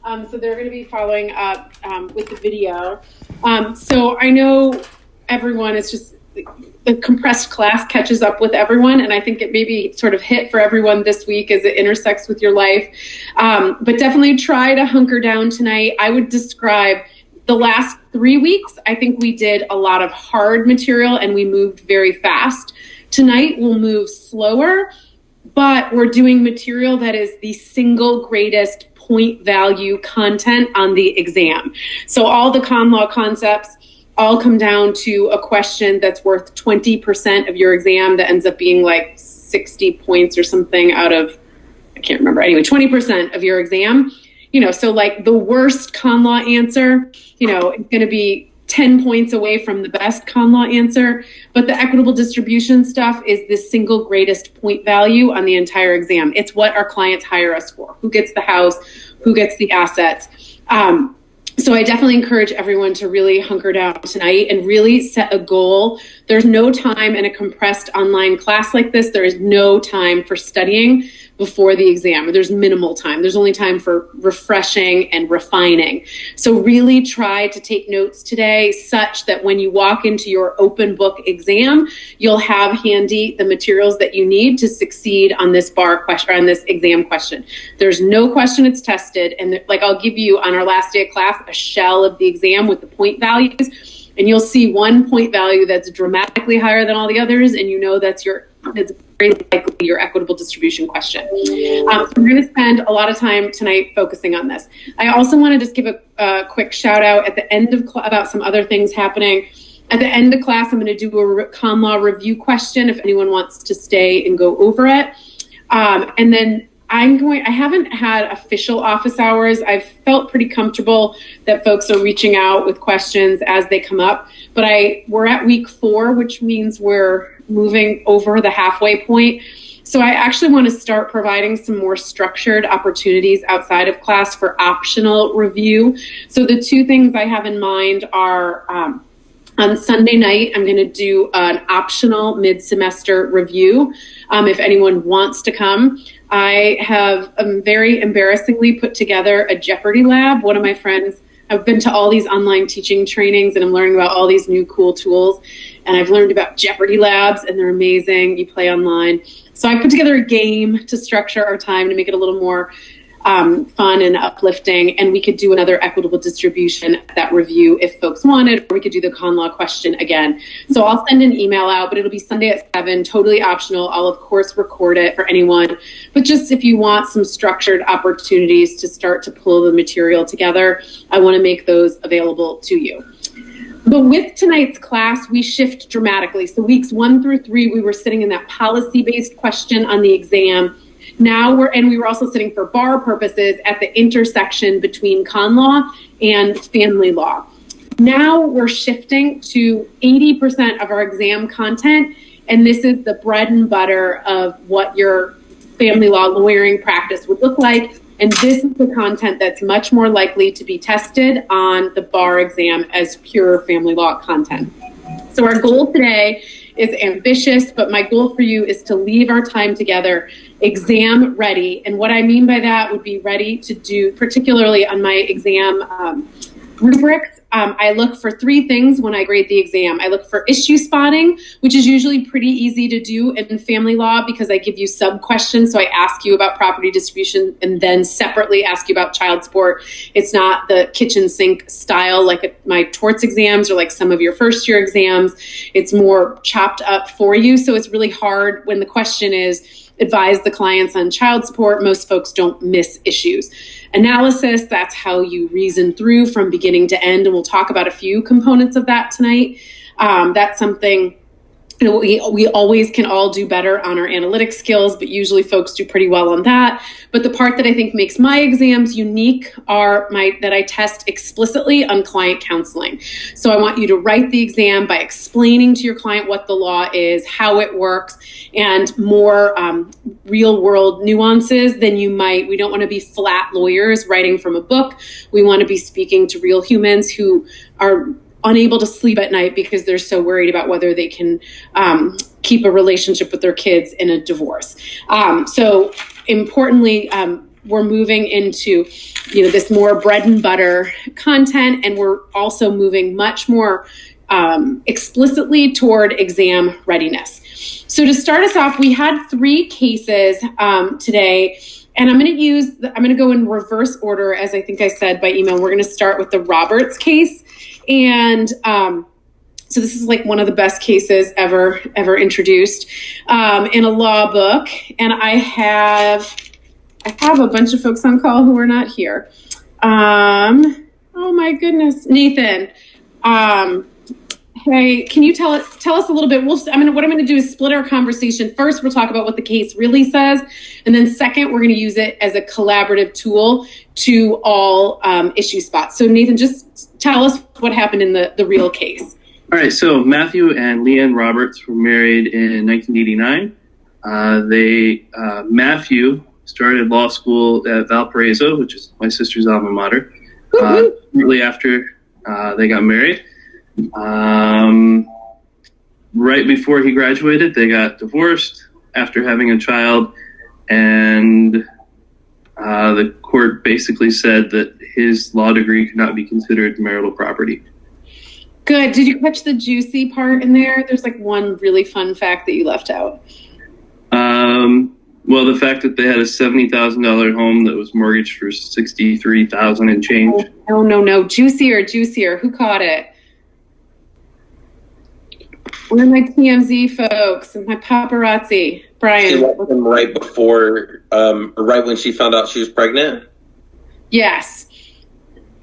So they're going to be following up with the video. So I know everyone is just, the compressed class catches up with everyone, and I think it maybe sort of hit for everyone this week as it intersects with your life. But definitely try to hunker down tonight. I would describe the last 3 weeks, I think we did a lot of hard material and we moved very fast. Tonight we'll move slower, but we're doing material that is the single greatest point value content on the exam. So all the con law concepts all come down to a question that's worth 20% of your exam that ends up being like 60 points or something out of, I can't remember. Anyway, 20% of your exam. So like the worst con law answer, it's going to be 10 points away from the best con law answer. But the equitable distribution stuff is the single greatest point value on the entire exam. It's what our clients hire us for. Who gets the house? Who gets the assets? So I definitely encourage everyone to really hunker down tonight and really set a goal. There's no time in a compressed online class like this. There is no time for studying before the exam. There's minimal time. There's only time for refreshing and refining. So really try to take notes today such that when you walk into your open book exam, you'll have handy the materials that you need to succeed on this bar question, or on this exam question. There's no question it's tested. And like I'll give you on our last day of class, a shell of the exam with the point values. And you'll see one point value that's dramatically higher than all the others. And that's very likely your equitable distribution question. So we're going to spend a lot of time tonight focusing on this. I also want to just give a quick shout out at the end of about some other things happening. At the end of class, I'm going to do a con law review question if anyone wants to stay and go over it. And then I haven't had official office hours. I've felt pretty comfortable that folks are reaching out with questions as they come up, but we're at week 4, which means we're moving over the halfway point. So I actually want to start providing some more structured opportunities outside of class for optional review. So the 2 things I have in mind are, on Sunday night, I'm going to do an optional mid-semester review. If anyone wants to come, I have very embarrassingly put together a Jeopardy lab. One of my friends, I've been to all these online teaching trainings and I'm learning about all these new cool tools. And I've learned about Jeopardy labs and they're amazing. You play online. So I put together a game to structure our time to make it a little more fun and uplifting, and we could do another equitable distribution at that review if folks wanted, or we could do the con law question again. So I'll send an email out, but it'll be Sunday at 7, totally optional. I'll of course record it for anyone, but just if you want some structured opportunities to start to pull the material together, I want to make those available to you. But with tonight's class, we shift dramatically. So weeks 1 through 3, we were sitting in that policy-based question on the exam. Now we were also sitting for bar purposes at the intersection between con law and family law. Now we're shifting to 80% of our exam content, and this is the bread and butter of what your family law lawyering practice would look like. And this is the content that's much more likely to be tested on the bar exam as pure family law content. So our goal today is ambitious, but my goal for you is to leave our time together exam ready. And what I mean by that would be ready to do, particularly on my exam rubrics. I look for 3 things when I grade the exam. I look for issue spotting, which is usually pretty easy to do in family law because I give you sub questions. So I ask you about property distribution and then separately ask you about child support. It's not the kitchen sink style like my torts exams or like some of your first year exams. It's more chopped up for you. So it's really hard when the question is advise the clients on child support. Most folks don't miss issues. Analysis, that's how you reason through from beginning to end. And we'll talk about a few components of that tonight. That's something we always can all do better on our analytic skills, but usually folks do pretty well on that. But the part that I think makes my exams unique are that I test explicitly on client counseling. So I want you to write the exam by explaining to your client what the law is, how it works, and more real world nuances than you might. We don't want to be flat lawyers writing from a book. We want to be speaking to real humans who are unable to sleep at night because they're so worried about whether they can keep a relationship with their kids in a divorce. So importantly, we're moving into, this more bread and butter content, and we're also moving much more explicitly toward exam readiness. So to start us off, we had 3 cases today, and I'm going to go in reverse order, as I think I said by email. We're going to start with the Roberts case, and so this is like one of the best cases ever introduced in a law book, and I have a bunch of folks on call who are not here. Oh my goodness, Nathan. Hey, can you tell us a little bit? What I'm going to do is split our conversation. First, we'll talk about what the case really says, and then second, we're going to use it as a collaborative tool to all issue spots. So Nathan, just tell us what happened in the real case. All right, so Matthew and Leanne Roberts were married in 1989. Matthew started law school at Valparaiso, which is my sister's alma mater, shortly after they got married. Right before he graduated, they got divorced after having a child, and the court basically said that his law degree could not be considered marital property. Good. Did you catch the juicy part in there? There's like one really fun fact that you left out. Well, the fact that they had a $70,000 home that was mortgaged for $63,000 and change. Oh, no. Juicier. Who caught it? One of my TMZ folks and my paparazzi. Brian. She left him right before, right when she found out she was pregnant? Yes.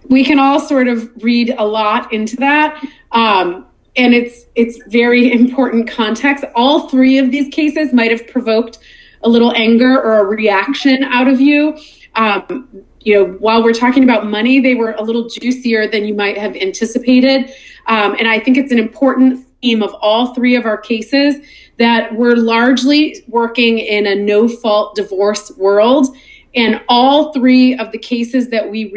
We can all sort of read a lot into that. And it's very important context. All 3 of these cases might have provoked a little anger or a reaction out of you. While we're talking about money, they were a little juicier than you might have anticipated. And I think it's an important theme of all 3 of our cases that we're largely working in a no-fault divorce world. And all 3 of the cases that we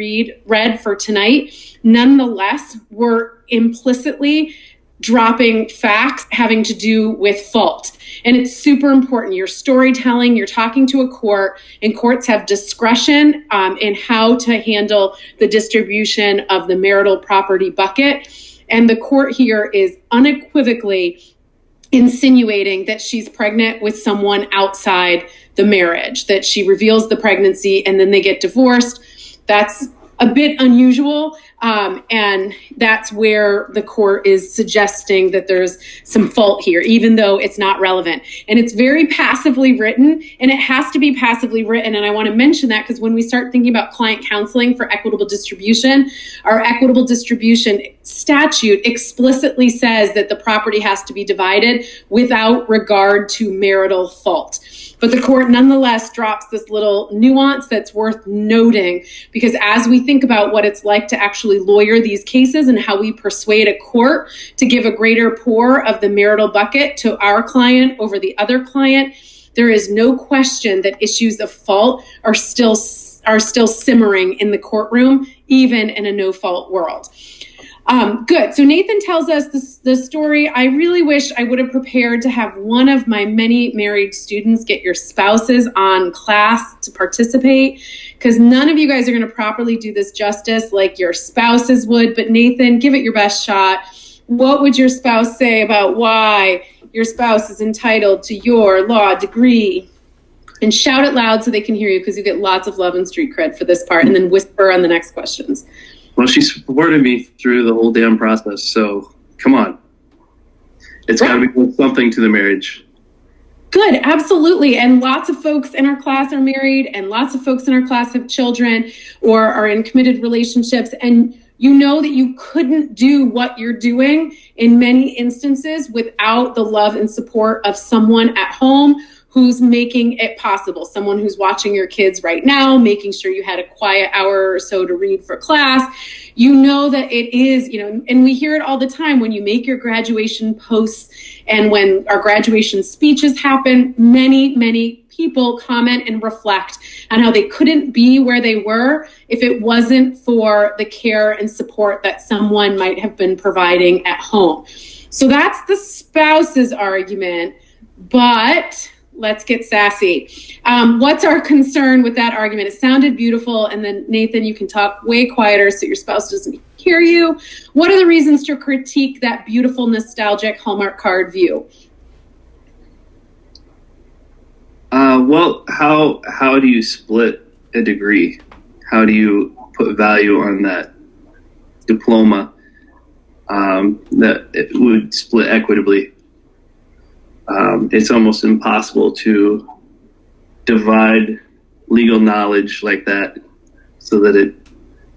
read for tonight, nonetheless, were implicitly dropping facts having to do with fault. And it's super important. You're storytelling, you're talking to a court, and courts have discretion in how to handle the distribution of the marital property bucket. And the court here is unequivocally insinuating that she's pregnant with someone outside the marriage, that she reveals the pregnancy and then they get divorced. That's a bit unusual. And that's where the court is suggesting that there's some fault here, even though it's not relevant. And it's very passively written, and it has to be passively written. And I want to mention that because when we start thinking about client counseling for equitable distribution, our equitable distribution statute explicitly says that the property has to be divided without regard to marital fault. But the court nonetheless drops this little nuance that's worth noting, because as we think about what it's like to actually lawyer these cases and how we persuade a court to give a greater pour of the marital bucket to our client over the other client, there is no question that issues of fault are still simmering in the courtroom, even in a no-fault world. Good. So Nathan tells us the story. I really wish I would have prepared to have one of my many married students get your spouses on class to participate, because none of you guys are going to properly do this justice like your spouses would. But Nathan, give it your best shot. What would your spouse say about why your spouse is entitled to your law degree? And shout it loud so they can hear you, because you get lots of love and street cred for this part, and then whisper on the next questions. Well, she supported me through the whole damn process, so come on. It's got to be worth something to the marriage. Good, absolutely. And lots of folks in our class are married, and lots of folks in our class have children or are in committed relationships. And you know that you couldn't do what you're doing in many instances without the love and support of someone at home who's making it possible, someone who's watching your kids right now, making sure you had a quiet hour or so to read for class. You know that it is, and we hear it all the time when you make your graduation posts and when our graduation speeches happen, many people comment and reflect on how they couldn't be where they were if it wasn't for the care and support that someone might have been providing at home. So that's the spouse's argument, but Let's get sassy. What's our concern with that argument? It sounded beautiful. And then Nathan, you can talk way quieter so your spouse doesn't hear you. What are the reasons to critique that beautiful, nostalgic Hallmark card view? Well, how do you split a degree? How do you put value on that diploma that it would split equitably? It's almost impossible to divide legal knowledge like that so that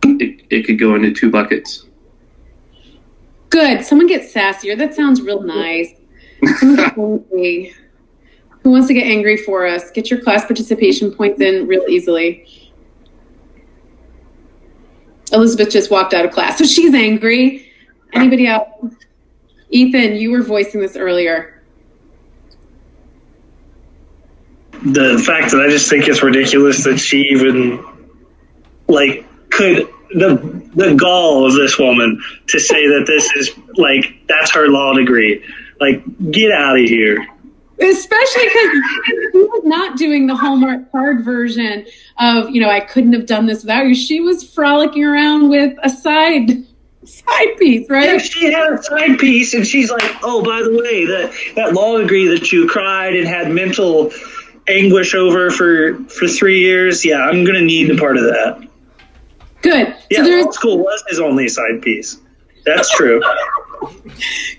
it could go into two buckets. Good. Someone get sassier. That sounds real nice. Someone get angry. Who wants to get angry for us? Get your class participation points in real easily. Elizabeth just walked out of class, so she's angry. Anybody else? Ethan, you were voicing this earlier. The fact that I just think it's ridiculous that she even could the gall of this woman to say that this is that's her law degree. Get out of here. Especially because she was not doing the Hallmark card version of, I couldn't have done this without you. She was frolicking around with a side piece, right? Yeah, she had a side piece, and she's like, oh, by the way, that law degree that you cried and had mental anguish over for 3 years, yeah, I'm going to need a part of that. Good. Yeah, law school was his only side piece. That's true.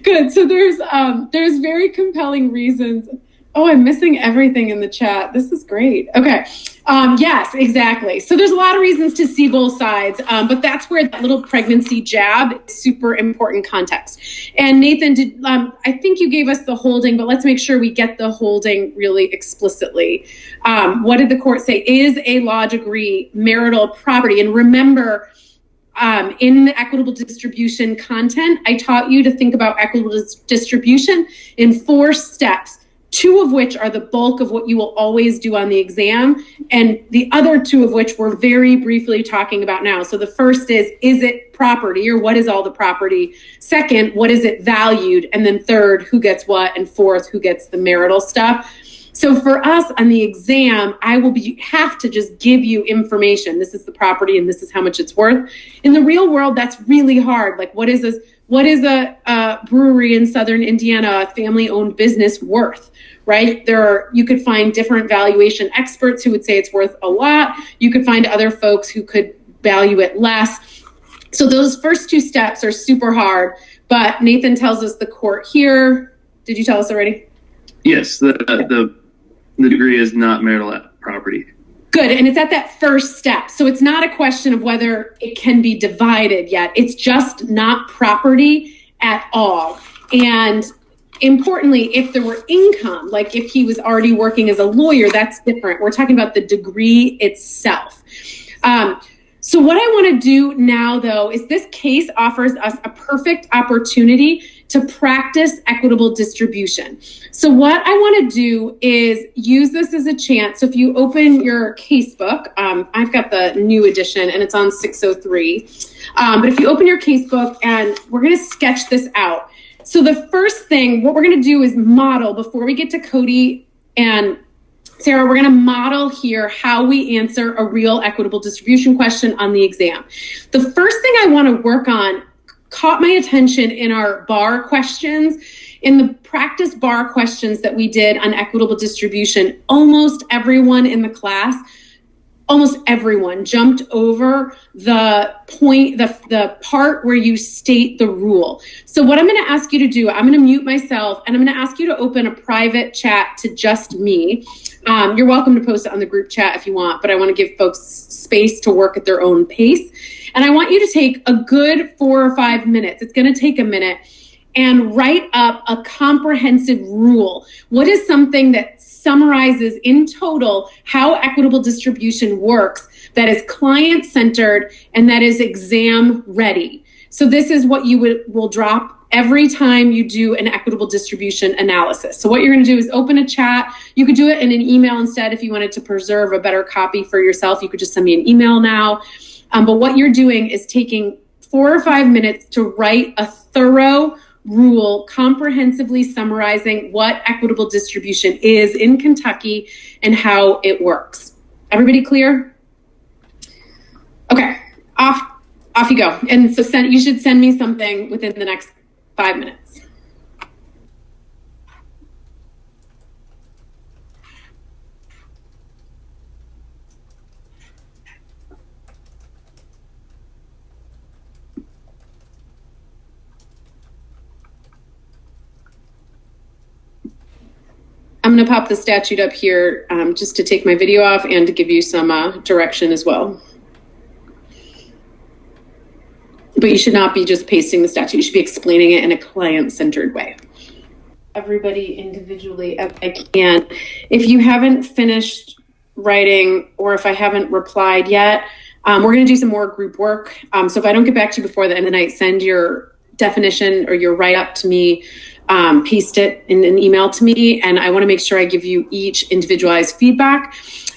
Good. So there's very compelling reasons. Oh, I'm missing everything in the chat. This is great. Okay. Yes, exactly. So there's a lot of reasons to see both sides, but that's where that little pregnancy jab is super important context. And Nathan, I think you gave us the holding, but let's make sure we get the holding really explicitly. What did the court say? Is a law degree marital property? And remember, in the equitable distribution content, I taught you to think about equitable distribution in 4 steps, 2 of which are the bulk of what you will always do on the exam, and the other 2 of which we're very briefly talking about now. So the first is it property, or what is all the property? Second, what is it valued? And then third, who gets what? And fourth, who gets the marital stuff? So for us on the exam, I will have to just give you information. This is the property and this is how much it's worth. In the real world, that's really hard. What is this? What is a brewery in Southern Indiana, a family-owned business worth, right? You could find different valuation experts who would say it's worth a lot. You could find other folks who could value it less. So those first 2 steps are super hard, but Nathan tells us the court here. Did you tell us already? Yes, the degree is not marital property. Good, and it's at that first step. So it's not a question of whether it can be divided yet. It's just not property at all. And importantly, if there were income, like if he was already working as a lawyer, that's different. We're talking about the degree itself. So what I want to do now, though, is this case offers us a perfect opportunity to practice equitable distribution. So what I want to do is use this as a chance. So if you open your casebook, I've got the new edition and it's on 603. But if you open your casebook, and we're going to sketch this out. So the first thing, what we're going to do is model, before we get to Cody and Sarah, we're going to model here how we answer a real equitable distribution question on the exam. The first thing I want to work on caught my attention in our bar questions. In the practice bar questions that we did on equitable distribution, almost everyone in the class, almost everyone jumped over the point, the part where you state the rule. So what I'm going to ask you to do, I'm going to mute myself and I'm going to ask you to open a private chat to just me. You're welcome to post it on the group chat if you want, but I want to give folks space to work at their own pace. And I want you to take a good 4 or 5 minutes. It's going to take a minute, and write up a comprehensive rule. What is something that summarizes in total how equitable distribution works, that is client-centered and that is exam-ready? So this is what you will drop every time you do an equitable distribution analysis. So what you're going to do is open a chat. You could do it in an email instead if you wanted to preserve a better copy for yourself. You could just send me an email now. But what you're doing is taking 4 or 5 minutes to write a thorough rule comprehensively summarizing what equitable distribution is in Kentucky and how it works. Everybody clear? Okay, off you go. And so you should send me something within the next 5 minutes. I'm going to pop the statute up here just to take my video off and to give you some direction as well. But you should not be just pasting the statute. You should be explaining it in a client-centered way. Everybody individually as I can. If you haven't finished writing or if I haven't replied yet, we're going to do some more group work. So if I don't get back to you before the end of the night, send your definition or your write-up to me. Paste it in an email to me, and I want to make sure I give you each individualized feedback.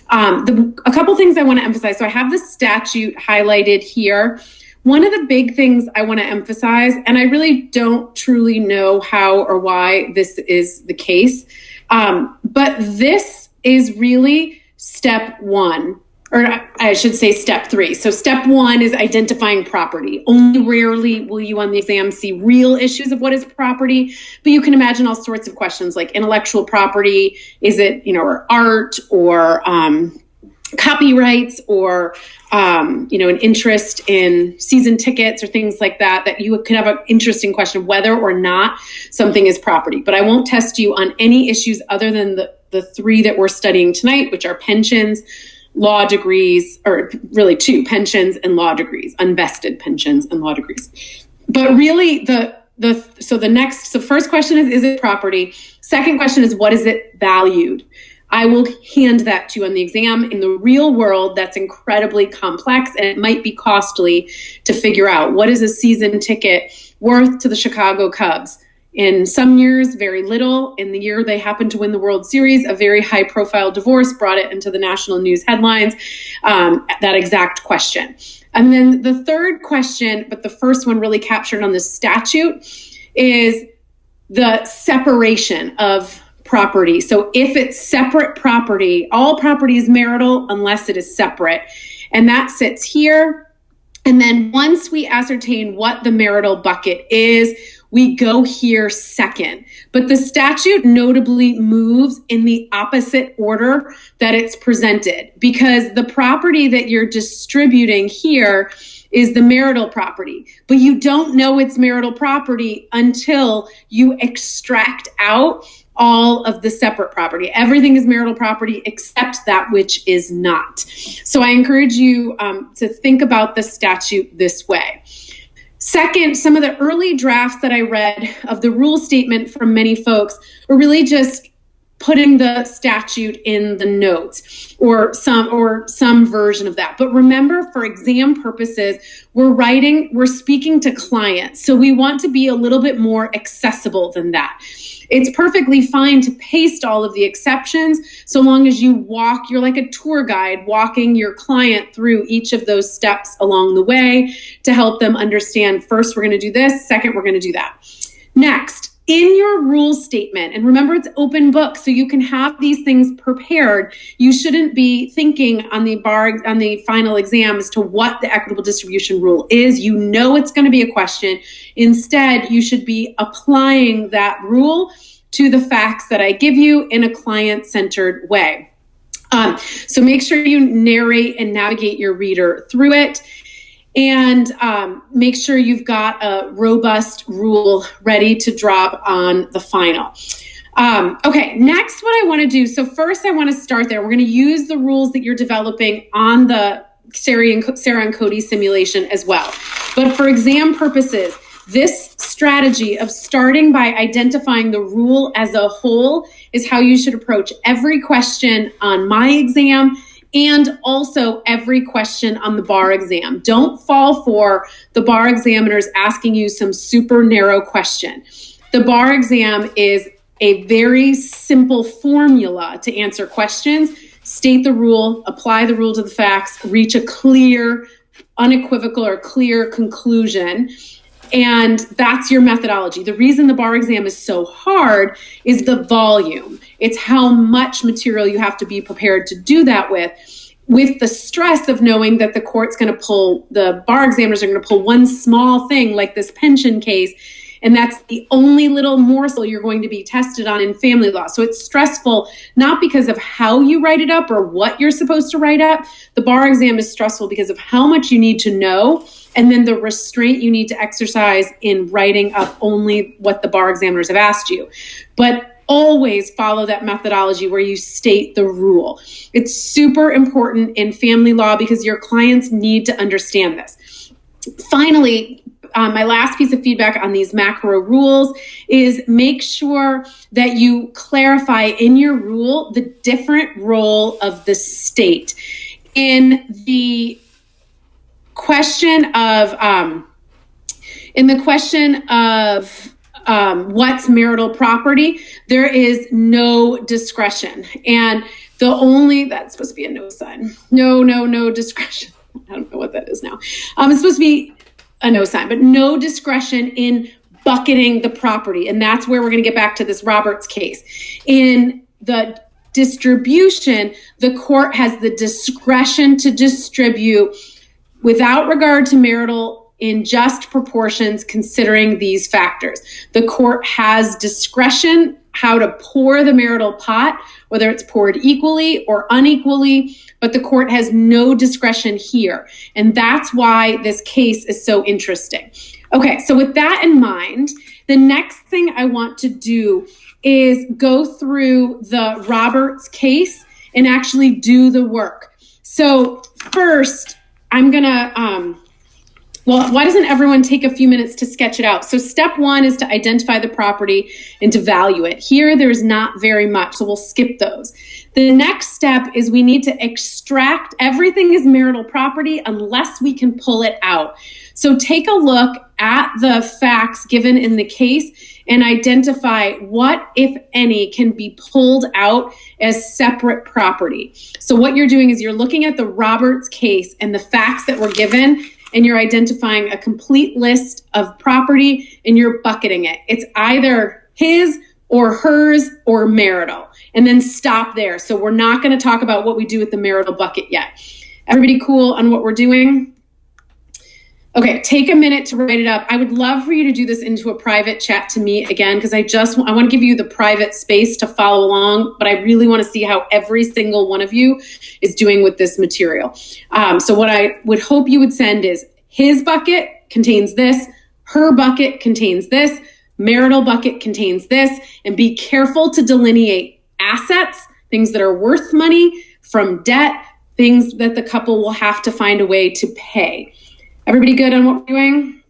A couple things I want to emphasize. So I have the statute highlighted here. One of the big things I want to emphasize, and I really don't truly know how or why this is the case, but this is really step one. Or I should say step three. So step one is identifying property. Only rarely will you on the exam see real issues of what is property, but you can imagine all sorts of questions like intellectual property. Is it, or art or copyrights or, an interest in season tickets or things like that, that you could have an interesting question of whether or not something is property. But I won't test you on any issues other than the three that we're studying tonight, which are pensions, law degrees, or really two, pensions and law degrees, unvested pensions and law degrees. But really so first question is it property? Second question is, what is it valued? I will hand that to you on the exam. In the real world, that's incredibly complex and it might be costly to figure out what is a season ticket worth to the Chicago Cubs. In some years, very little. In the year they happened to win the World Series, a very high-profile divorce brought it into the national news headlines, that exact question. And then the third question, but the first one really captured on the statute, is the separation of property. So if it's separate property, all property is marital unless it is separate. And that sits here. And then once we ascertain what the marital bucket is, we go here second. But the statute notably moves in the opposite order that it's presented, because the property that you're distributing here is the marital property, but you don't know it's marital property until you extract out all of the separate property. Everything is marital property except that which is not. So I encourage you to think about the statute this way. Second, some of the early drafts that I read of the rule statement from many folks were really just putting the statute in the notes or some version of that. But remember, for exam purposes, we're speaking to clients. So we want to be a little bit more accessible than that. It's perfectly fine to paste all of the exceptions so long as you're like a tour guide walking your client through each of those steps along the way to help them understand, first, we're going to do this, second, we're going to do that. Next, in your rule statement, and remember it's open book, so you can have these things prepared. You shouldn't be thinking on the final exam as to what the equitable distribution rule is. You know it's going to be a question. Instead, you should be applying that rule to the facts that I give you in a client-centered way. So make sure you narrate and navigate your reader through it. And make sure you've got a robust rule ready to drop on the final. Okay, next what I want to do. So first I want to start there. We're going to use the rules that you're developing on the Sarah and Cody simulation as well. But for exam purposes, this strategy of starting by identifying the rule as a whole is how you should approach every question on my exam and also every question on the bar exam. Don't fall for the bar examiners asking you some super narrow question. The bar exam is a very simple formula to answer questions. State the rule, apply the rule to the facts, reach a clear, unequivocal or clear conclusion. And that's your methodology. The reason the bar exam is so hard is the volume. It's how much material you have to be prepared to do that with the stress of knowing that the bar examiners are going to pull one small thing like this pension case, and that's the only little morsel you're going to be tested on in family law. So it's stressful, not because of how you write it up or what you're supposed to write up. The bar exam is stressful because of how much you need to know, and then the restraint you need to exercise in writing up only what the bar examiners have asked you. But always follow that methodology where you state the rule. It's super important in family law because your clients need to understand this. Finally, my last piece of feedback on these macro rules is make sure that you clarify in your rule the different role of the state. In the question of what's marital property, there is no discretion. And that's supposed to be a no sign. No discretion. I don't know what that is now. It's supposed to be a no sign, but no discretion in bucketing the property. And that's where we're going to get back to this Roberts case. In the distribution, the court has the discretion to distribute without regard to marital in just proportions, considering these factors. The court has discretion how to pour the marital pot, whether it's poured equally or unequally, but the court has no discretion here. And that's why this case is so interesting. Okay, so with that in mind, the next thing I want to do is go through the Roberts case and actually do the work. So first, I'm gonna, why doesn't everyone take a few minutes to sketch it out? So step one is to identify the property and to value it. Here, there's not very much, so we'll skip those. The next step is we need to extract everything is marital property unless we can pull it out. So take a look at the facts given in the case and identify what, if any, can be pulled out as separate property. So what you're doing is you're looking at the Roberts case and the facts that were given, and you're identifying a complete list of property and you're bucketing it. It's either his or hers or marital, and then stop there. So we're not going to talk about what we do with the marital bucket yet. Everybody cool on what we're doing? Okay, take a minute to write it up. I would love for you to do this into a private chat to me again, because I want to give you the private space to follow along, but I really want to see how every single one of you is doing with this material. So what I would hope you would send is his bucket contains this, her bucket contains this, marital bucket contains this, and be careful to delineate assets, things that are worth money, from debt, things that the couple will have to find a way to pay. Everybody good on what we're doing?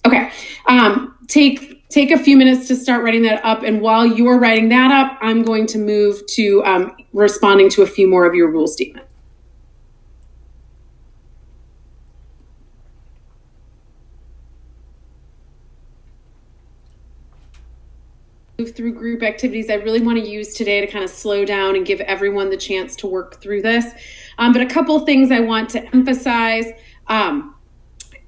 Okay, take a few minutes to start writing that up. And while you're writing that up, I'm going to move to responding to a few more of your rule statement. Move through group activities I really want to use today to kind of slow down and give everyone the chance to work through this. But a couple of things I want to emphasize.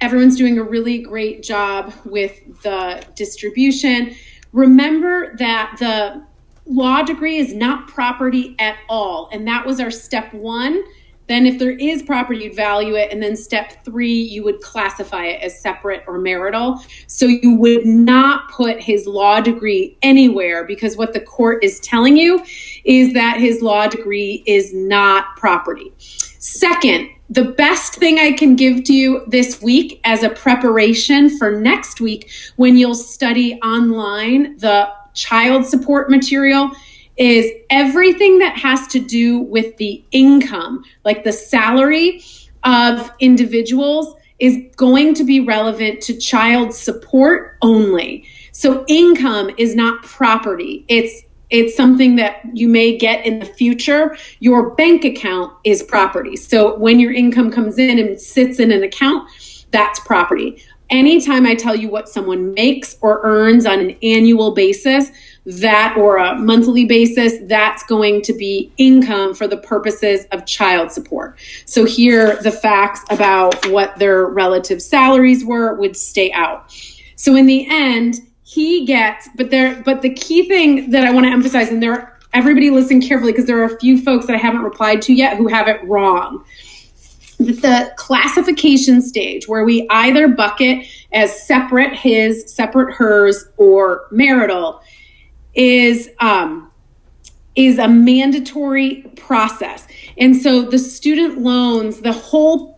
Everyone's doing a really great job with the distribution. Remember that the law degree is not property at all. And that was our step one. Then if there is property, you'd value it. And then step three, you would classify it as separate or marital. So you would not put his law degree anywhere, because what the court is telling you is that his law degree is not property. Second, the best thing I can give to you this week as a preparation for next week when you'll study online the child support material is everything that has to do with the income, like the salary of individuals, is going to be relevant to child support only. So income is not property. It's something that you may get in the future. Your bank account is property. So when your income comes in and sits in an account, that's property. Anytime I tell you what someone makes or earns on an annual basis, that, or a monthly basis, that's going to be income for the purposes of child support. So here, the facts about what their relative salaries were would stay out. So in the end, he gets, but the key thing that I want to emphasize, and everybody listen carefully because there are a few folks that I haven't replied to yet who have it wrong. The classification stage, where we either bucket as separate his, separate hers, or marital, is a mandatory process. And so the student loans, the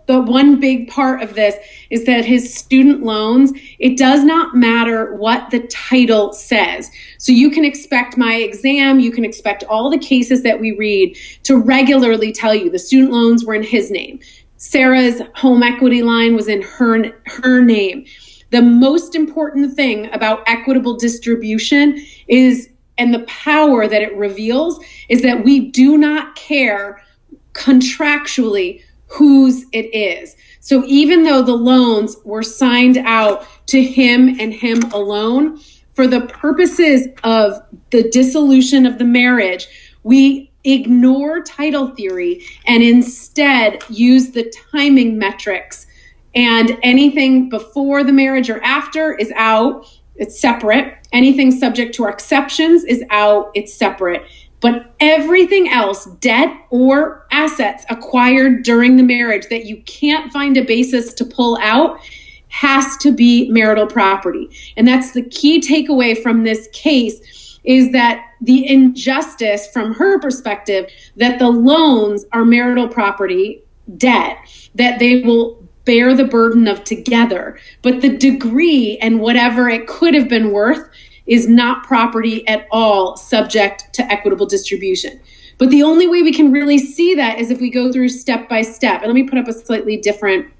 one big part of this is that his student loans, it does not matter what the title says. So you can expect my exam, you can expect all the cases that we read to regularly tell you the student loans were in his name. Sarah's home equity line was in her name. The most important thing about equitable distribution is, and the power that it reveals, is that we do not care contractually whose it is. So even though the loans were signed out to him and him alone, for the purposes of the dissolution of the marriage, we ignore title theory and instead use the timing metrics. And anything before the marriage or after is out, it's separate. Anything subject to our exceptions is out, it's separate. But everything else, debt or assets acquired during the marriage that you can't find a basis to pull out, has to be marital property. And that's the key takeaway from this case, is that the injustice from her perspective, that the loans are marital property, debt, that they will bear the burden of together. But the degree and whatever it could have been worth is not property at all, subject to equitable distribution. But the only way we can really see that is if we go through step by step. And let me put up a slightly different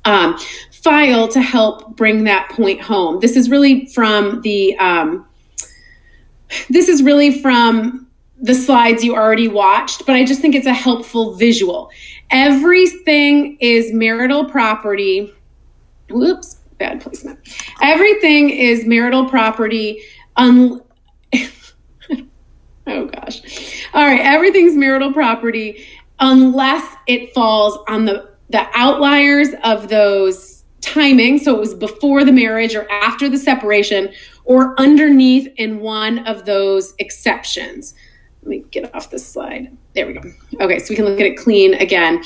file to help bring that point home. This is really from the slides you already watched, but I just think it's a helpful visual. Everything is marital property. Whoops, bad placement. Everything is marital property. Oh gosh. All right, everything's marital property unless it falls on the outliers of those timing. So it was before the marriage or after the separation, or underneath in one of those exceptions. Let me get off this slide. There we go. Okay, so we can look at it clean again.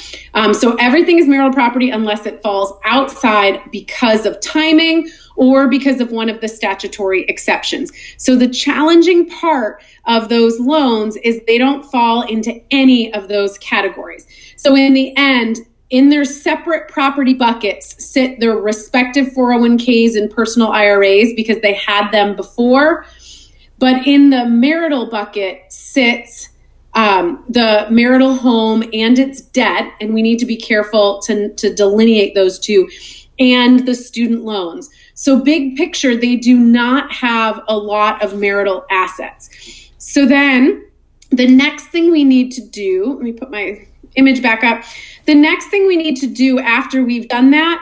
So everything is marital property unless it falls outside because of timing or because of one of the statutory exceptions. So the challenging part of those loans is they don't fall into any of those categories. So in the end, in their separate property buckets sit their respective 401ks and personal IRAs because they had them before. But in the marital bucket sits the marital home and its debt, and we need to be careful to delineate those two, and the student loans. So big picture, they do not have a lot of marital assets. So then the next thing we need to do, let me put my image back up. The next thing we need to do after we've done that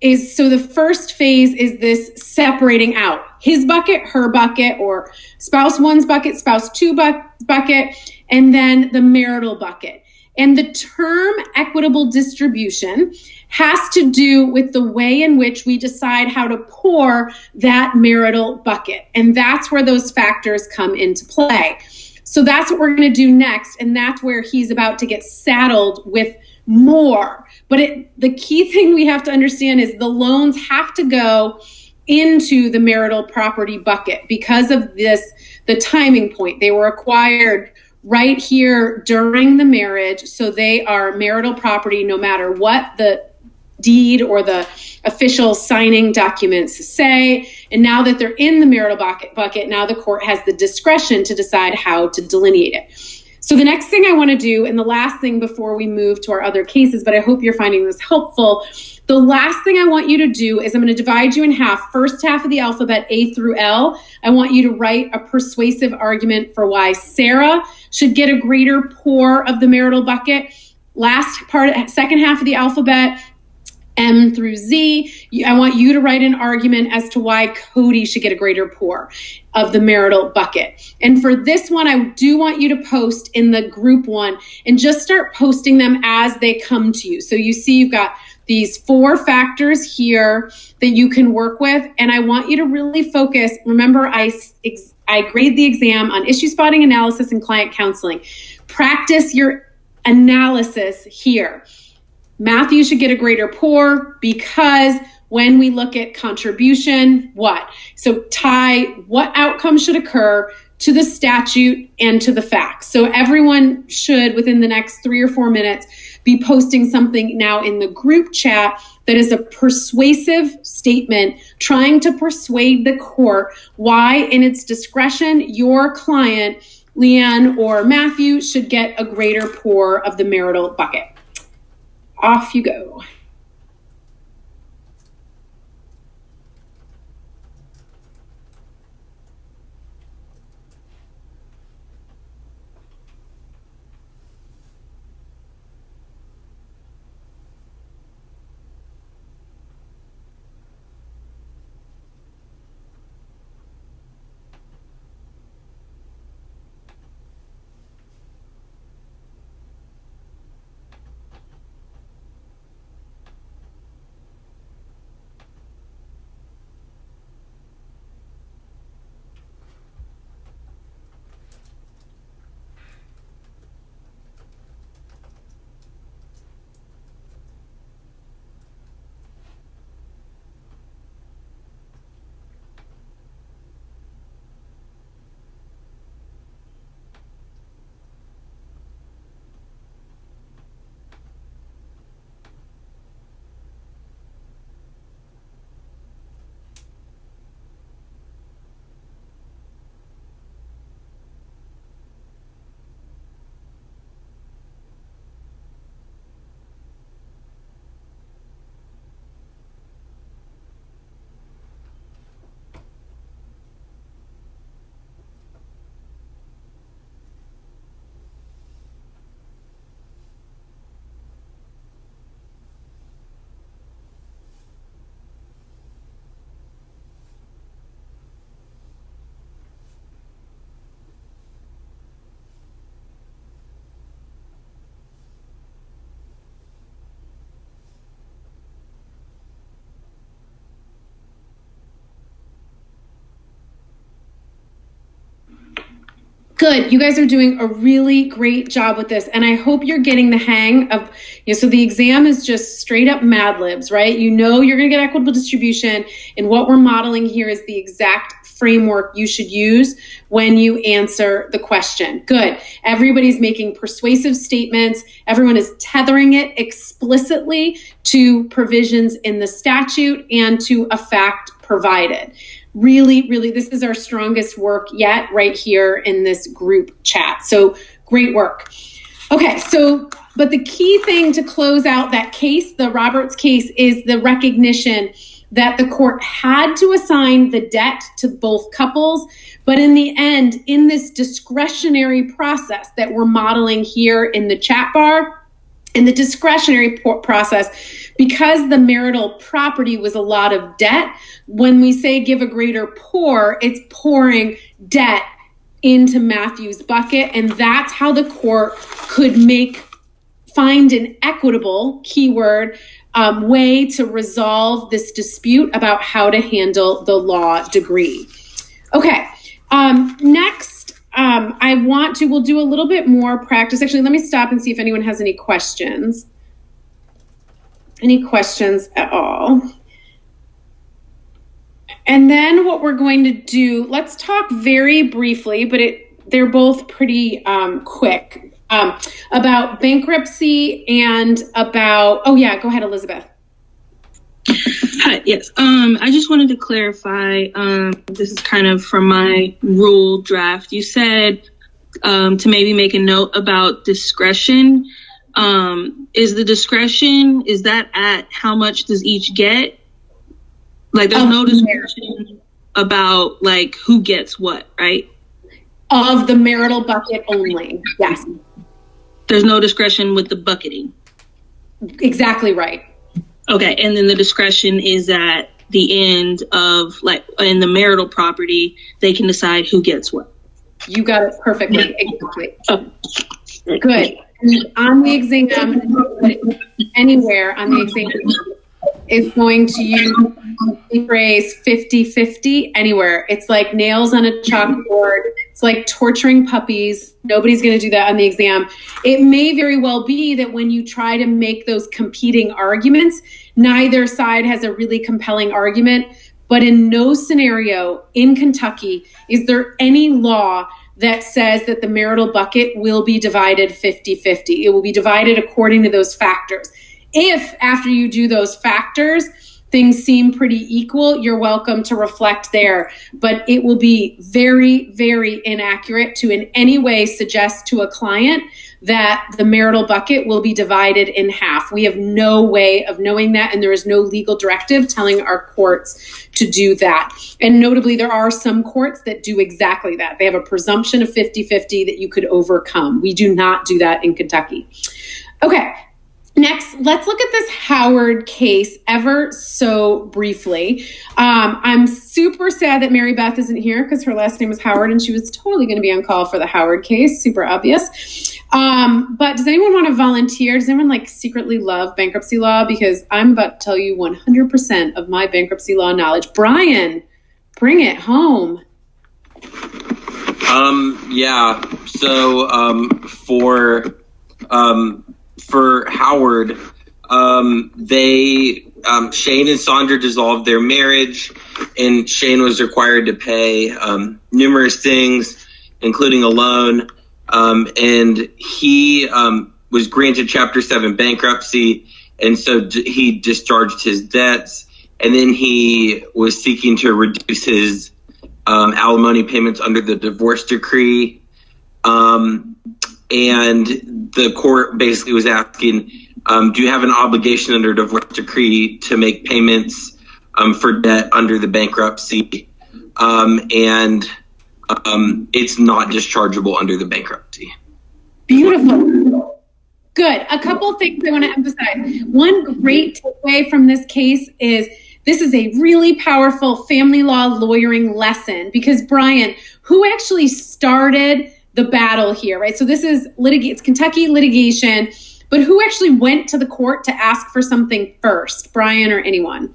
is, so the first phase is this separating out his bucket, her bucket, or spouse one's bucket, spouse two bucket, and then the marital bucket. And the term equitable distribution has to do with the way in which we decide how to pour that marital bucket. And that's where those factors come into play. So that's what we're going to do next. And that's where he's about to get saddled with more. But the key thing we have to understand is the loans have to go into the marital property bucket because of the timing point. They were acquired right here during the marriage. So they are marital property no matter what the deed or the official signing documents say. And now that they're in the marital bucket, now the court has the discretion to decide how to delineate it. So the next thing I want to do, and the last thing before we move to our other cases, but I hope you're finding this helpful, the last thing I want you to do is I'm going to divide you in half. First half of the alphabet, A through L. I want you to write a persuasive argument for why Sarah should get a greater pour of the marital bucket. Last part, second half of the alphabet, M through Z. I want you to write an argument as to why Cody should get a greater pour of the marital bucket. And for this one, I do want you to post in the group one and just start posting them as they come to you. So you see you've got these 4 factors here that you can work with. And I want you to really focus. Remember, I grade the exam on issue spotting, analysis, and client counseling. Practice your analysis here. Matthew should get a greater pour because when we look at contribution, what? So tie what outcome should occur to the statute and to the facts. So everyone should, within the next 3 or 4 minutes, be posting something now in the group chat that is a persuasive statement trying to persuade the court why, in its discretion, your client, Leanne or Matthew, should get a greater pour of the marital bucket. Off you go. Good. You guys are doing a really great job with this. And I hope you're getting the hang of, so the exam is just straight up Mad Libs, right? You know you're going to get equitable distribution. And what we're modeling here is the exact framework you should use when you answer the question. Good. Everybody's making persuasive statements. Everyone is tethering it explicitly to provisions in the statute and to a fact provided. Really, really, this is our strongest work yet right here in this group chat. So great work. Okay, but the key thing to close out that case, the Roberts case, is the recognition that the court had to assign the debt to both couples. But in the end, in this discretionary process that we're modeling here in the chat bar, in the discretionary process, because the marital property was a lot of debt, when we say give a greater pour, it's pouring debt into Matthew's bucket. And that's how the court could find an equitable, keyword, way to resolve this dispute about how to handle the law degree. Okay, next. We'll do a little bit more practice. Actually, let me stop and see if anyone has any questions. Any questions at all? And then what we're going to do, let's talk very briefly, but they're both pretty quick, about bankruptcy and about, go ahead, Elizabeth. Hi, yes. I just wanted to clarify, this is kind of from my rule draft. You said to maybe make a note about discretion. Is the discretion, is that at how much does each get? Like there's no discretion about like who gets what, right? Of the marital bucket only, yes. There's no discretion with the bucketing. Exactly right. Okay, and then the discretion is at the end of, like, in the marital property, they can decide who gets what. You got it perfectly. Exactly. Oh. Good. On the exam, anywhere on the exam is going to use the phrase 50-50 anywhere. It's like nails on a chalkboard. It's like torturing puppies. Nobody's going to do that on the exam. It may very well be that when you try to make those competing arguments, neither side has a really compelling argument. But in no scenario in Kentucky is there any law that says that the marital bucket will be divided 50-50. It will be divided according to those factors. If after you do those factors, things seem pretty equal, you're welcome to reflect there. But it will be very, very inaccurate to in any way suggest to a client that the marital bucket will be divided in half. We have no way of knowing that, and there is no legal directive telling our courts to do that. And notably, there are some courts that do exactly that. They have a presumption of 50-50 that you could overcome. We do not do that in Kentucky. Okay. Next, let's look at this Howard case ever so briefly. I'm super sad that Mary Beth isn't here because her last name is Howard and she was totally going to be on call for the Howard case. Super obvious. But does anyone want to volunteer? Does anyone secretly love bankruptcy law? Because I'm about to tell you 100% of my bankruptcy law knowledge. Brian, bring it home. Yeah. So for Howard, Shane and Sandra dissolved their marriage, and Shane was required to pay numerous things, including a loan. And he was granted Chapter 7 bankruptcy, and so he discharged his debts. And then he was seeking to reduce his alimony payments under the divorce decree. And the court basically was asking, do you have an obligation under divorce decree to make payments for debt under the bankruptcy? And it's not dischargeable under the bankruptcy. Beautiful. Good. A couple of things I want to emphasize. One great takeaway from this case is this is a really powerful family law lawyering lesson because, Brian, who actually started the battle here, right? So this is it's Kentucky litigation, but who actually went to the court to ask for something first, Brian or anyone?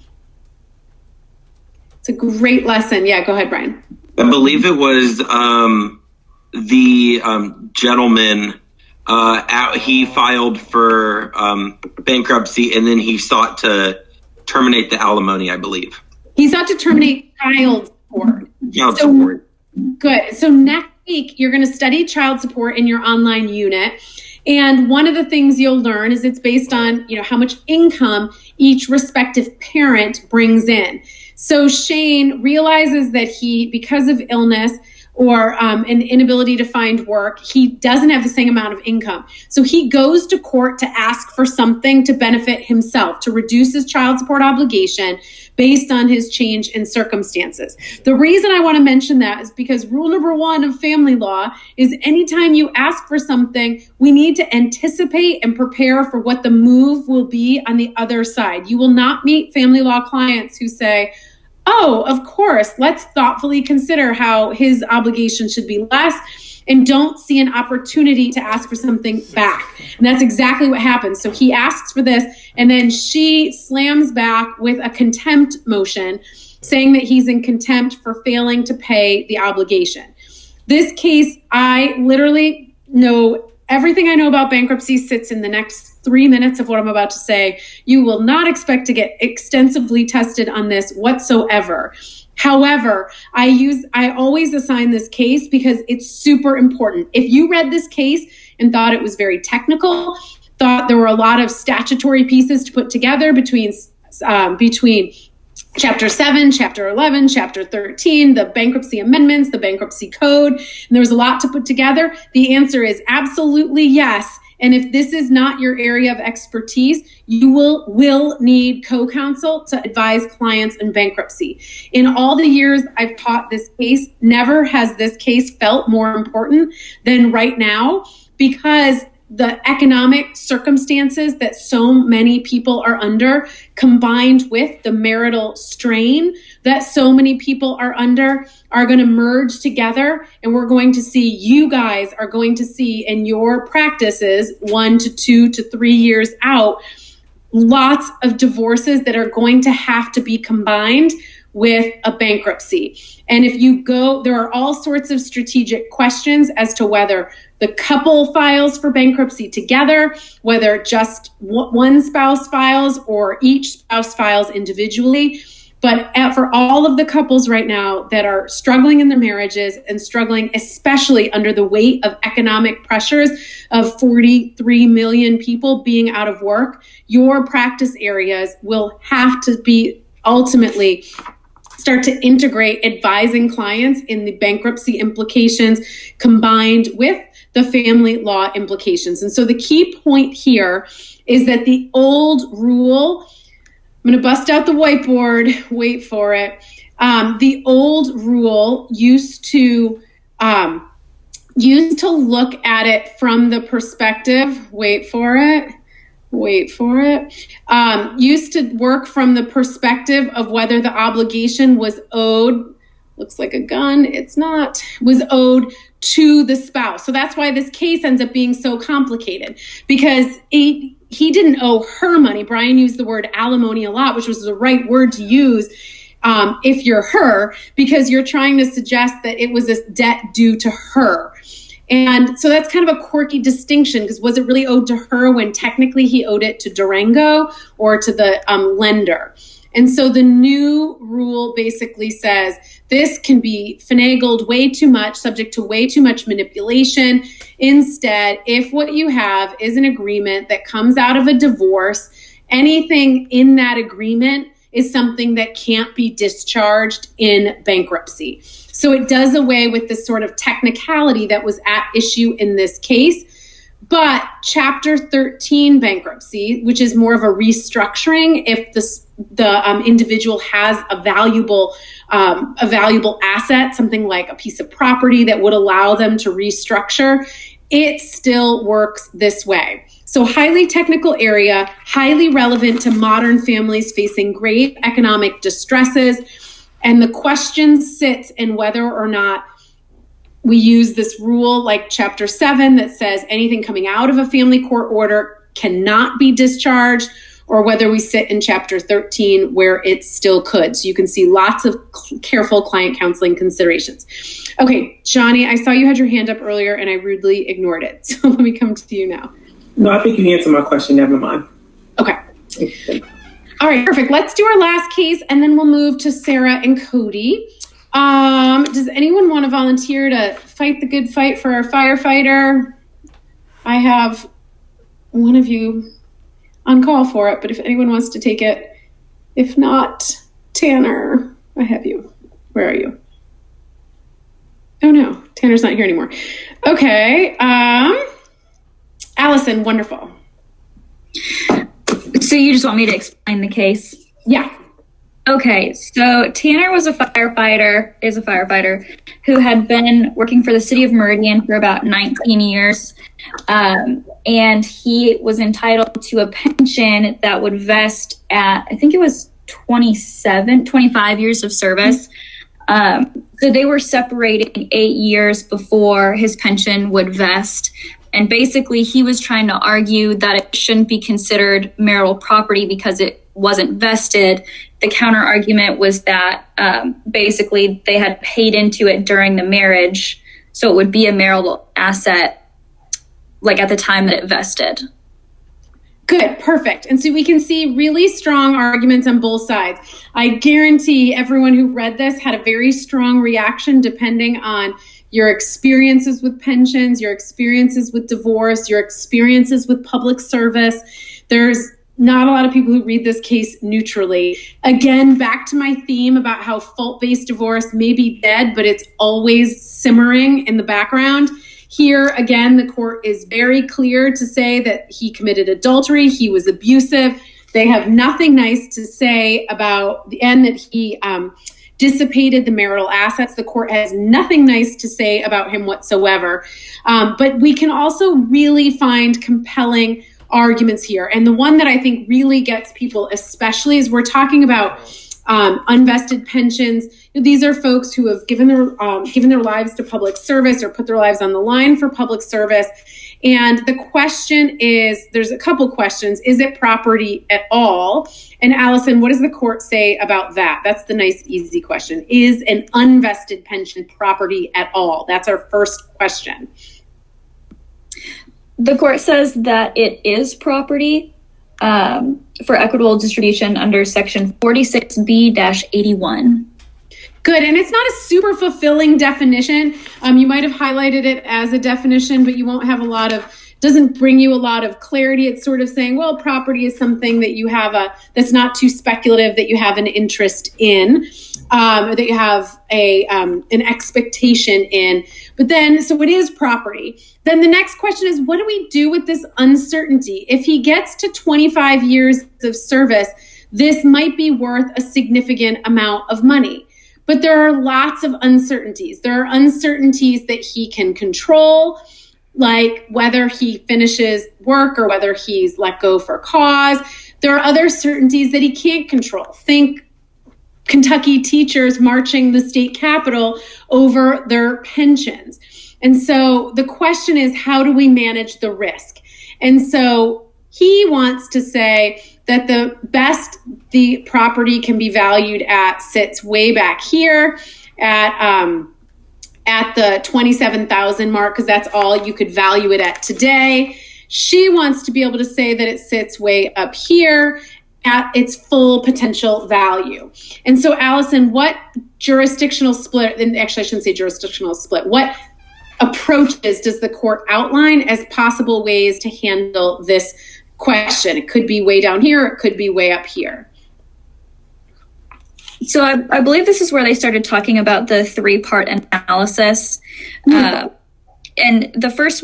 It's a great lesson. Yeah, go ahead, Brian. I believe it was the gentleman. He filed for bankruptcy, and then he sought to terminate the alimony, I believe. He sought to terminate child support. Child support. Good. So next week, you're going to study child support in your online unit. And one of the things you'll learn is it's based on, how much income each respective parent brings in. So Shane realizes that because of illness or an inability to find work, he doesn't have the same amount of income. So he goes to court to ask for something to benefit himself, to reduce his child support obligation based on his change in circumstances. The reason I want to mention that is because rule number 1 of family law is anytime you ask for something, we need to anticipate and prepare for what the move will be on the other side. You will not meet family law clients who say, oh, of course, let's thoughtfully consider how his obligation should be less, and don't see an opportunity to ask for something back. And that's exactly what happens. So he asks for this, and then she slams back with a contempt motion, saying that he's in contempt for failing to pay the obligation. This case, I literally know everything I know about bankruptcy sits in the next 3 minutes of what I'm about to say. You will not expect to get extensively tested on this whatsoever. However, I always assign this case because it's super important. If you read this case and thought it was very technical, thought there were a lot of statutory pieces to put together between Chapter 7, Chapter 11, Chapter 13, the bankruptcy amendments, the bankruptcy code, and there was a lot to put together, the answer is absolutely yes. And if this is not your area of expertise, you will need co-counsel to advise clients in bankruptcy. In all the years I've taught this case, never has this case felt more important than right now, because the economic circumstances that so many people are under, combined with the marital strain that so many people are under, are going to merge together. And we're going to see, you guys are going to see in your practices 1 to 2 to 3 years out, lots of divorces that are going to have to be combined with a bankruptcy. And if you go, there are all sorts of strategic questions as to whether the couple files for bankruptcy together, whether just one spouse files or each spouse files individually. But for all of the couples right now that are struggling in their marriages and struggling, especially under the weight of economic pressures of 43 million people being out of work, your practice areas will have to be ultimately start to integrate advising clients in the bankruptcy implications combined with the family law implications. And so the key point here is that the old rule, I'm going to bust out the whiteboard, wait for it. The old rule used to look at it from the perspective, wait for it, used to work from the perspective of whether the obligation was owed, looks like a gun, it's not, was owed to the spouse. So that's why this case ends up being so complicated, because he didn't owe her money. Brian used the word alimony a lot, which was the right word to use if you're her, because you're trying to suggest that it was a debt due to her. And so that's kind of a quirky distinction, because was it really owed to her when technically he owed it to Durango or to the lender? And so the new rule basically says this can be finagled way too much, subject to way too much manipulation. Instead, if what you have is an agreement that comes out of a divorce, anything in that agreement is something that can't be discharged in bankruptcy. So it does away with this sort of technicality that was at issue in this case. But Chapter 13 bankruptcy, which is more of a restructuring if the individual has a valuable asset, something like a piece of property that would allow them to restructure, it still works this way. So highly technical area, highly relevant to modern families facing grave economic distresses. And the question sits in whether or not we use this rule like Chapter 7 that says anything coming out of a family court order cannot be discharged, or whether we sit in Chapter 13 where it still could. So you can see lots of careful client counseling considerations. Okay, Johnny, I saw you had your hand up earlier and I rudely ignored it. So let me come to you now. No, I think you answered my question. Never mind. Okay. All right, perfect. Let's do our last case and then we'll move to Sarah and Cody. Does anyone want to volunteer to fight the good fight for our firefighter? I have one of you on call for it, but if anyone wants to take it, if not, Tanner, I have you. Where are you? Oh no, Tanner's not here anymore. Okay, Allison, wonderful. So you just want me to explain the case? Yeah. Okay, so Tanner is a firefighter who had been working for the city of Meridian for about 19 years. And he was entitled to a pension that would vest at, I think it was 25 years of service. So they were separating 8 years before his pension would vest. And basically he was trying to argue that it shouldn't be considered marital property because it wasn't vested. The counter argument was that basically they had paid into it during the marriage, so it would be a marital asset, like at the time that it vested. Good, perfect. And so we can see really strong arguments on both sides. I guarantee everyone who read this had a very strong reaction depending on your experiences with pensions, your experiences with divorce, your experiences with public service. There's not a lot of people who read this case neutrally. Again, back to my theme about how fault-based divorce may be dead, but it's always simmering in the background. Here, again, the court is very clear to say that he committed adultery, he was abusive. They have nothing nice to say about the end, that he dissipated the marital assets. The court has nothing nice to say about him whatsoever. But we can also really find compelling arguments here. And the one that I think really gets people, especially as we're talking about unvested pensions. These are folks who have given their lives to public service or put their lives on the line for public service. And the question is, there's a couple questions. Is it property at all? And Allison, what does the court say about that? That's the nice, easy question. Is an unvested pension property at all? That's our first question. The court says that it is property for equitable distribution under section 46B-81. Good, and it's not a super fulfilling definition. You might have highlighted it as a definition, but you won't have doesn't bring you a lot of clarity. It's sort of saying, well, property is something that you have that's not too speculative, that you have an interest in, that you have an expectation in. But then, so it is property. Then the next question is, what do we do with this uncertainty? If he gets to 25 years of service, this might be worth a significant amount of money. But there are lots of uncertainties. There are uncertainties that he can control, like whether he finishes work or whether he's let go for cause. There are other certainties that he can't control. Think Kentucky teachers marching the state capitol over their pensions. And so the question is, how do we manage the risk? And so he wants to say that the best the property can be valued at sits way back here at the $27,000 mark, because that's all you could value it at today. She wants to be able to say that it sits way up here at its full potential value. And so, Allison, what jurisdictional split, and actually I shouldn't say jurisdictional split, what approaches does the court outline as possible ways to handle this question? It could be way down here, it could be way up here. So I believe this is where they started talking about the three-part analysis. And the first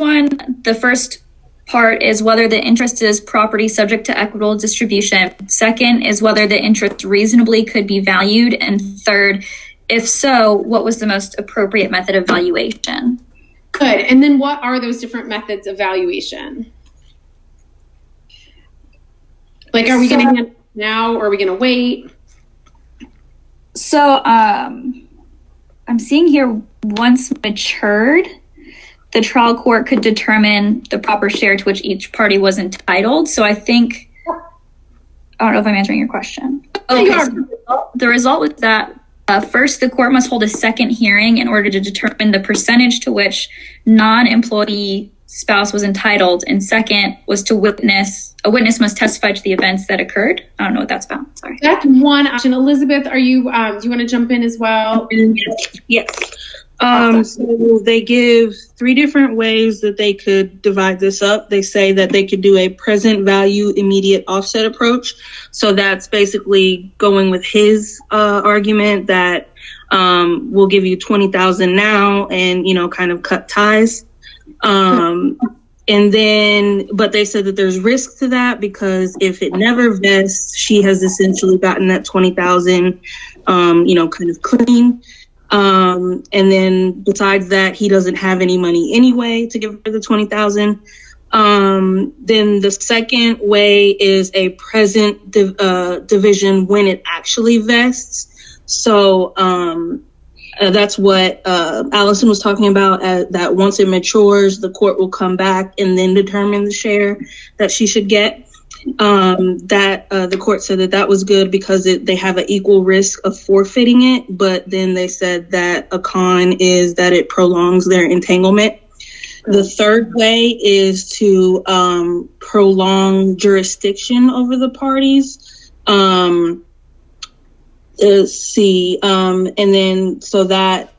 part is whether the interest is property subject to equitable distribution. Second is whether the interest reasonably could be valued. And third, if so, what was the most appropriate method of valuation? Good. And then what are those different methods of valuation? Like, are we going to hand now, or are we going to wait? So I'm seeing here, once matured, the trial court could determine the proper share to which each party was entitled. So I think, I don't know if I'm answering your question. Okay, so the result was that first, the court must hold a second hearing in order to determine the percentage to which non-employee spouse was entitled. And second was a witness must testify to the events that occurred. I don't know what that's about. Sorry. That's one option. Elizabeth, are you, do you want to jump in as well? Yes. So they give three different ways that they could divide this up. They say that they could do a present value immediate offset approach. So that's basically going with his argument that we'll give you $20,000 now and, kind of cut ties. And then, but they said that there's risk to that because if it never vests, she has essentially gotten that $20,000, kind of clean. And then besides that, he doesn't have any money anyway to give her the $20,000. Then the second way is a present division when it actually vests. So, that's what Allison was talking about, that once it matures, the court will come back and then determine the share that she should get. The court said that was good because they have an equal risk of forfeiting it. But then they said that a con is that it prolongs their entanglement. The third way is to prolong jurisdiction over the parties. Let's see. And then, so that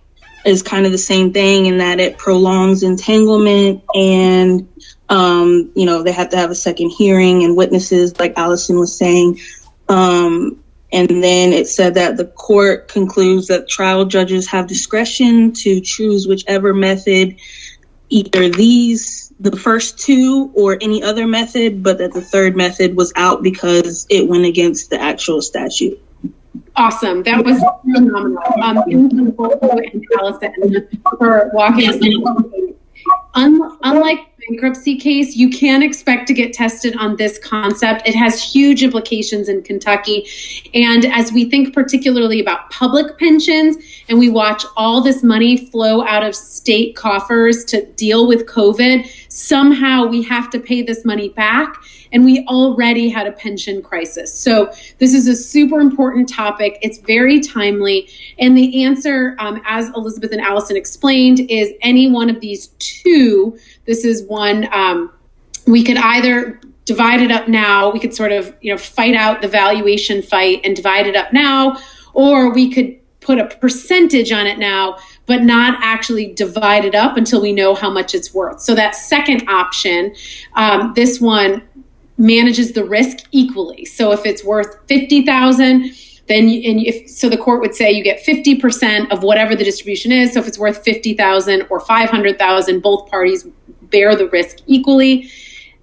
is kind of the same thing in that it prolongs entanglement and, they have to have a second hearing and witnesses, like Allison was saying. And then it said that the court concludes that trial judges have discretion to choose whichever method, either the first two or any other method, but that the third method was out because it went against the actual statute. Awesome. That was phenomenal. Thank you, Volko and Allison, for walking us through. Unlike bankruptcy case, you can expect to get tested on this concept. It has huge implications in Kentucky. And as we think particularly about public pensions and we watch all this money flow out of state coffers to deal with COVID, somehow we have to pay this money back. And we already had a pension crisis. So this is a super important topic. It's very timely. And the answer, as Elizabeth and Allison explained, is any one of these two. This is one, we could either divide it up now. We could sort of, fight out the valuation fight and divide it up now, or we could put a percentage on it now, but not actually divide it up until we know how much it's worth. So that second option, this one manages the risk equally. So if it's worth 50,000, then so the court would say you get 50% of whatever the distribution is. So if it's worth 50,000 or 500,000, both parties bear the risk equally.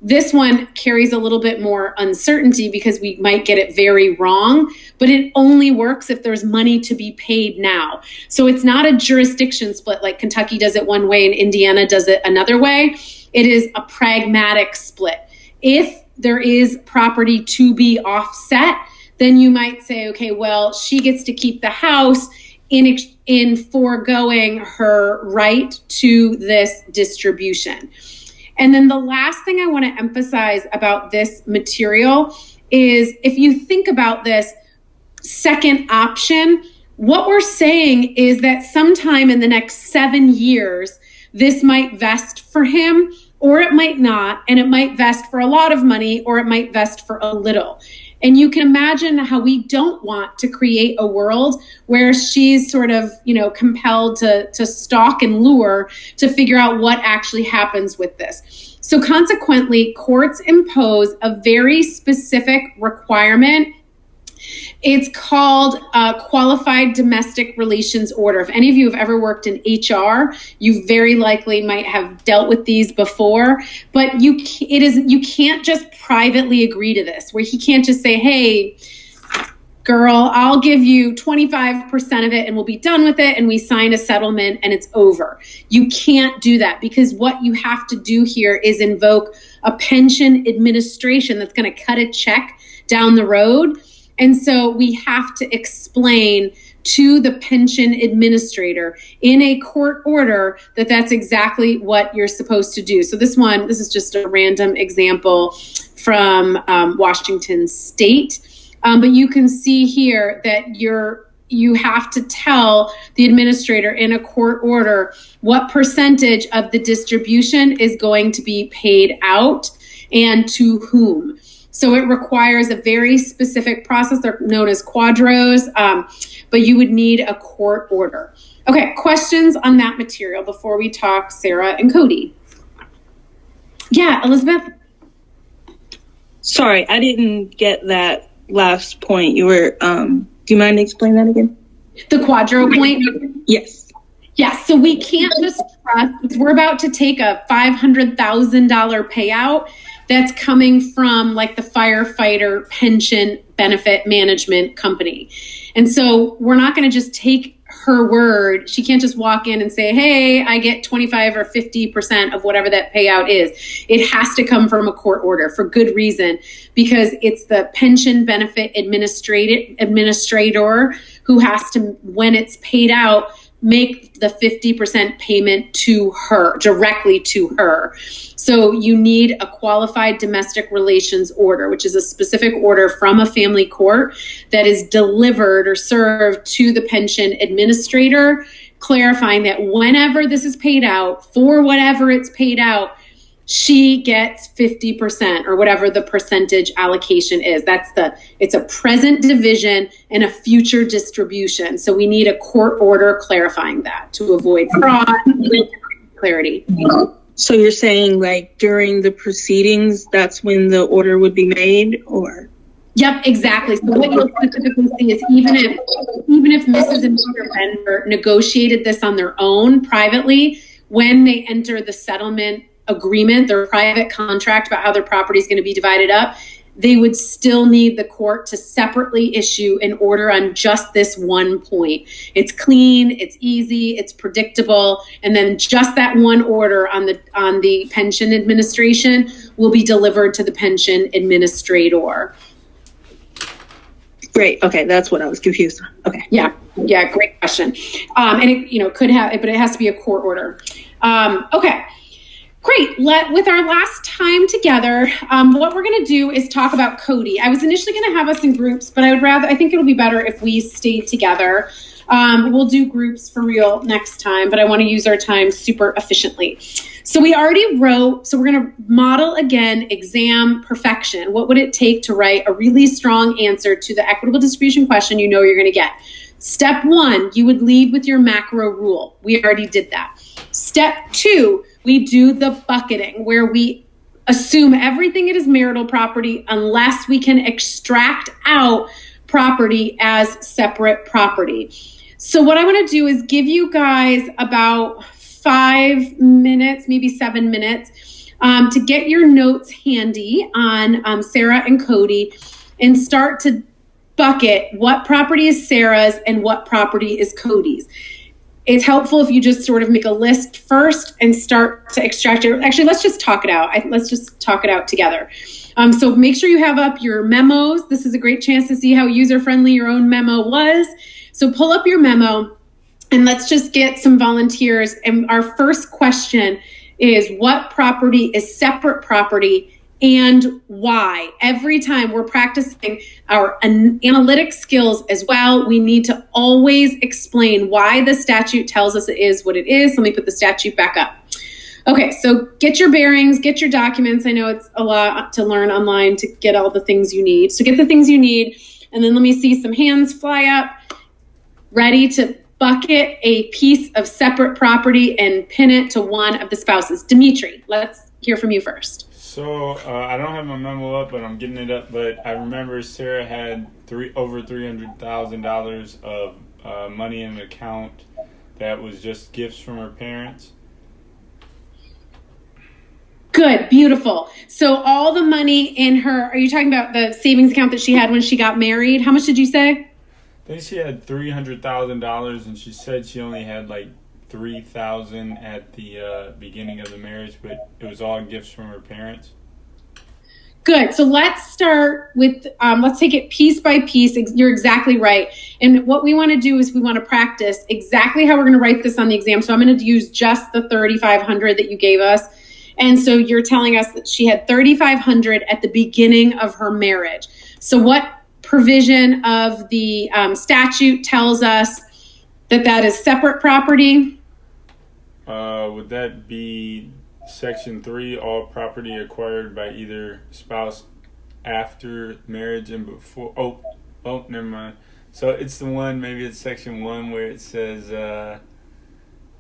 This one carries a little bit more uncertainty because we might get it very wrong, but it only works if there's money to be paid now. So it's not a jurisdiction split like Kentucky does it one way and Indiana does it another way. It is a pragmatic split. If there is property to be offset, then you might say, okay, well, she gets to keep the house in foregoing her right to this distribution. And then the last thing I want to emphasize about this material is if you think about this second option, what we're saying is that sometime in the next 7 years, this might vest for him, or it might not, and it might vest for a lot of money, or it might vest for a little. And you can imagine how we don't want to create a world where she's sort of, compelled to stalk and lure to figure out what actually happens with this. So consequently, courts impose a very specific requirement. It's called a qualified domestic relations order. If any of you have ever worked in HR, you very likely might have dealt with these before, but you can't just privately agree to this, where he can't just say, hey, girl, I'll give you 25% of it and we'll be done with it, and we sign a settlement and it's over. You can't do that, because what you have to do here is invoke a pension administration that's going to cut a check down the road. And so we have to explain to the pension administrator in a court order that that's exactly what you're supposed to do. So this is just a random example from Washington State. But you can see here that you have to tell the administrator in a court order what percentage of the distribution is going to be paid out and to whom. So it requires a very specific process. They're known as quadros, but you would need a court order. Okay, questions on that material before we talk Sarah and Cody? Yeah, Elizabeth? Sorry, I didn't get that last point. You were, do you mind explaining that again? The quadro point? Yes. Yes, so we can't just trust, we're about to take a $500,000 payout that's coming from like the firefighter pension benefit management company. And so we're not going to just take her word. She can't just walk in and say, hey, I get 25 or 50% of whatever that payout is. It has to come from a court order for good reason, because it's the pension benefit administrator who has to, when it's paid out, make the 50% payment to her, directly to her. So you need a qualified domestic relations order, which is a specific order from a family court that is delivered or served to the pension administrator, clarifying that whenever this is paid out, for whatever it's paid out, she gets 50% or whatever the percentage allocation is. It's a present division and a future distribution. So we need a court order clarifying that to avoid fraud and clarity. So you're saying like during the proceedings, that's when the order would be made, or? Yep, exactly. So what you'll specifically see is even if Mrs. and Mr. Bender negotiated this on their own privately, when they enter the settlement agreement, their private contract about how their property is going to be divided up, they would still need the court to separately issue an order on just this one point. It's clean, it's easy, it's predictable, and then just that one order on the pension administration will be delivered to the pension administrator. Great. Okay, that's what I was confused on. Okay. Yeah, great question. And it could have, but it has to be a court order. Okay. Great. With our last time together, what we're going to do is talk about Cody. I was initially going to have us in groups, but I think it'll be better if we stayed together. We'll do groups for real next time, but I want to use our time super efficiently. So we already wrote, so we're going to model again exam perfection. What would it take to write a really strong answer to the equitable distribution question you know you're going to get? Step 1, you would lead with your macro rule. We already did that. Step 2, we do the bucketing, where we assume everything is marital property unless we can extract out property as separate property. So what I want to do is give you guys about 5 minutes, maybe 7 minutes, to get your notes handy on Sarah and Cody and start to bucket what property is Sarah's and what property is Cody's. It's helpful if you just sort of make a list first and start to extract it. Actually, let's just talk it out. Let's just talk it out together. So make sure you have up your memos. This is a great chance to see how user-friendly your own memo was. So pull up your memo and let's just get some volunteers. And our first question is, what property is separate property and why? Every time we're practicing our analytic skills as well, we need to always explain why the statute tells us it is what it is. Let me put the statute back up. Okay, so get your bearings, get your documents. I know it's a lot to learn online to get all the things you need. So get the things you need, and then let me see some hands fly up, ready to bucket a piece of separate property and pin it to one of the spouses. Dimitri, let's hear from you first. So I don't have my memo up, but I'm getting it up. But I remember Sarah had over $300,000 of money in an account that was just gifts from her parents. Good, beautiful. So all the money in her, are you talking about the savings account that she had when she got married? How much did you say? I think she had $300,000, and she said she only had like $3,000 at the beginning of the marriage, but it was all gifts from her parents. Good. So let's start with, let's take it piece by piece. You're exactly right. And what we want to do is we want to practice exactly how we're going to write this on the exam. So I'm going to use just the $3,500 that you gave us. And so you're telling us that she had $3,500 at the beginning of her marriage. So what provision of the statute tells us that is separate property? Would that be Section 3, all property acquired by either spouse after marriage and before? Oh, never mind. So it's the one, maybe it's Section 1 where it says,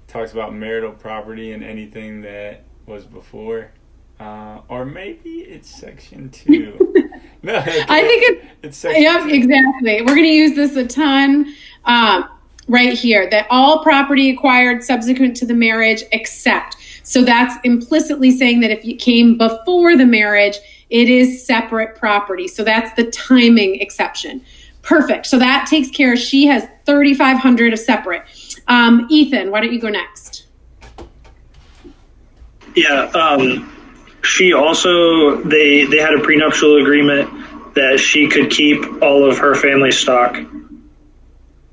talks about marital property and anything that was before. Or maybe it's Section 2. No, I think it's Section 2. Exactly. We're going to use this a ton. Right here, that all property acquired subsequent to the marriage except. So that's implicitly saying that if you came before the marriage, it is separate property. So that's the timing exception. Perfect. So that takes care of, she has $3,500 of separate. Ethan, why don't you go next? Yeah, she also, they had a prenuptial agreement that she could keep all of her family stock.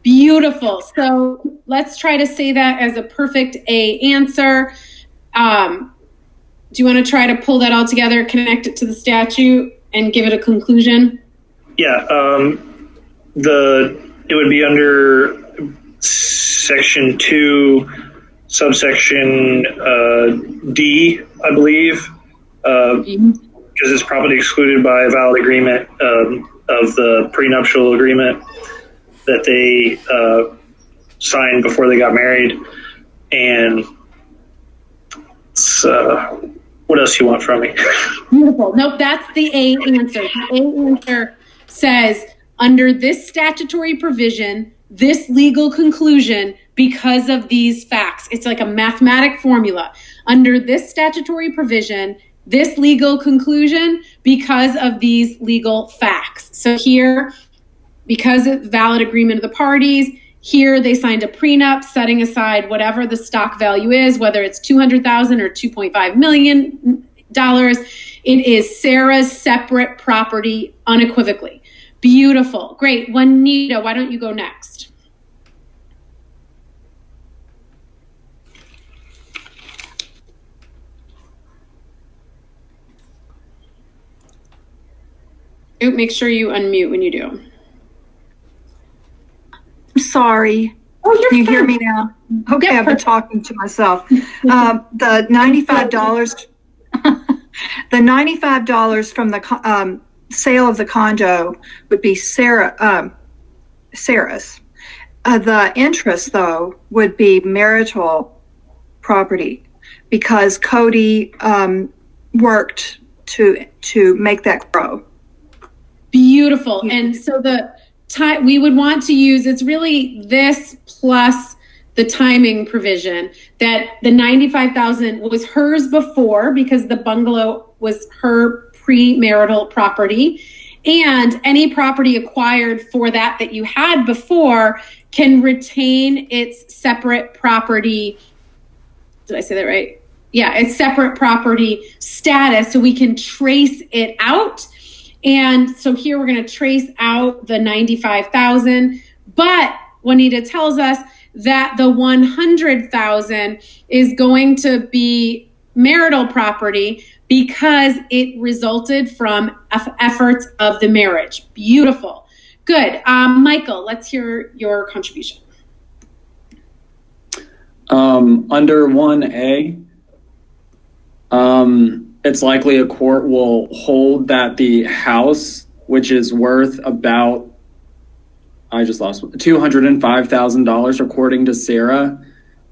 Beautiful. So let's try to say that as a perfect A answer. Do you want to try to pull that all together, connect it to the statute, and give it a conclusion? Yeah. It would be under Section 2, subsection D, I believe, because it's property excluded by a valid agreement of the prenuptial agreement that they signed before they got married. And what else you want from me? Beautiful. Nope, that's the A answer. The A answer says, under this statutory provision, this legal conclusion, because of these facts. It's like a mathematic formula. Under this statutory provision, this legal conclusion because of these legal facts. So here, because it's valid agreement of the parties, here they signed a prenup setting aside whatever the stock value is, whether it's $200,000 or $2.5 million. It is Sarah's separate property unequivocally. Beautiful. Great. Juanita, why don't you go next? Oh, make sure you unmute when you do. I'm sorry. Oh, you're Can you fine. hear me now? Okay, Yeah, I've been talking to myself. The $95, the $95 from the sale of the condo would be Sarah's. The interest, though, would be marital property because Cody worked to make that grow. Beautiful. And so the time we would want to use, it's really this plus the timing provision that the $95,000 was hers before because the bungalow was her premarital property, and any property acquired for that you had before can retain its separate property. Did I say that right? Yeah, it's separate property status, so we can trace it out. And so here we're going to trace out the 95,000, but Juanita tells us that the 100,000 is going to be marital property because it resulted from efforts of the marriage. Beautiful. Good. Michael, let's hear your contribution. Under 1A, it's likely a court will hold that the house, which is worth about, I just lost $205,000 according to Sarah,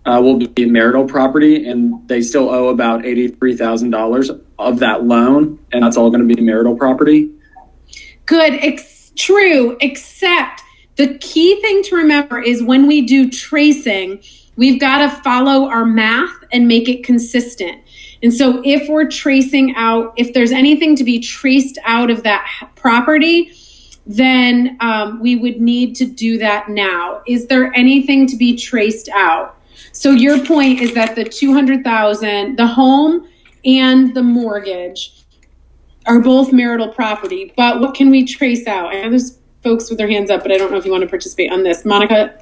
will be marital property, and they still owe about $83,000 of that loan, and that's all going to be marital property. Good. True, except the key thing to remember is when we do tracing, we've got to follow our math and make it consistent. And so if we're tracing out, if there's anything to be traced out of that property, then we would need to do that now. Is there anything to be traced out? So your point is that the $200,000, the home and the mortgage are both marital property, but what can we trace out? I know there's folks with their hands up, but I don't know if you want to participate on this. Monica?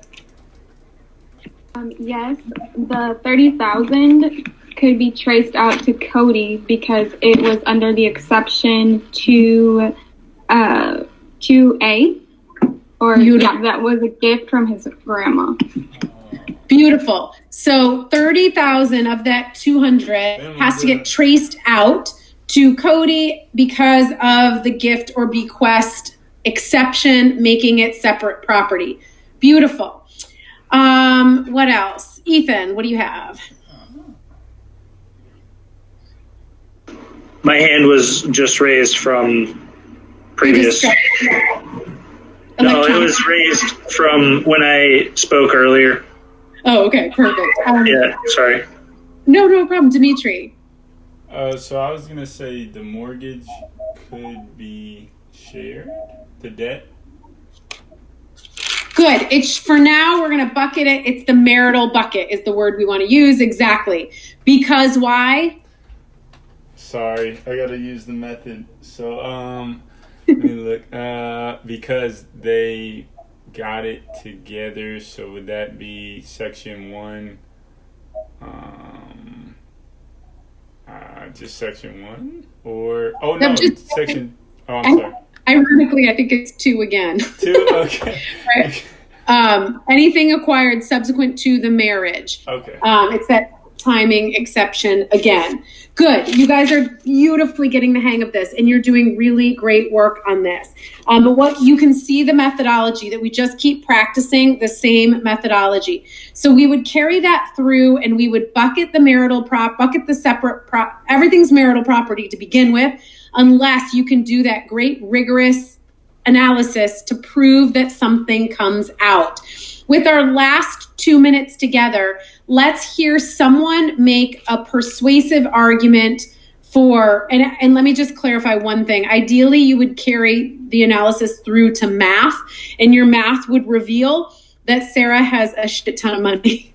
Yes, the $30,000 could be traced out to Cody because it was under the exception to 2A, or yeah, that was a gift from his grandma. Beautiful. So 30,000 of that 200 has to get traced out to Cody because of the gift or bequest exception, making it separate property. Beautiful. What else? Ethan, what do you have? My hand was just raised from previous. No, it was raised from when I spoke earlier. Oh, okay, perfect. Yeah, sorry. No problem. Dimitri. So I was going to say the mortgage could be shared, the debt. Good. It's for now, we're going to bucket it. It's the marital bucket is the word we want to use. Exactly. Because why? Sorry, I got to use the method. So, let me look. Because they got it together. So would that be section 1? Just section 1? Or, oh no, section, oh, I'm sorry. Ironically, I think it's 2 again. 2? Okay. Right. Anything acquired subsequent to the marriage. Okay. It's that timing exception again. Good. You guys are beautifully getting the hang of this, and you're doing really great work on this. But what you can see the methodology that we just keep practicing the same methodology. So we would carry that through, and we would bucket the marital bucket the separate everything's marital property to begin with, unless you can do that great rigorous analysis to prove that something comes out. With our last 2 minutes together, let's hear someone make a persuasive argument and let me just clarify one thing. Ideally, you would carry the analysis through to math, and your math would reveal that Sarah has a shit ton of money.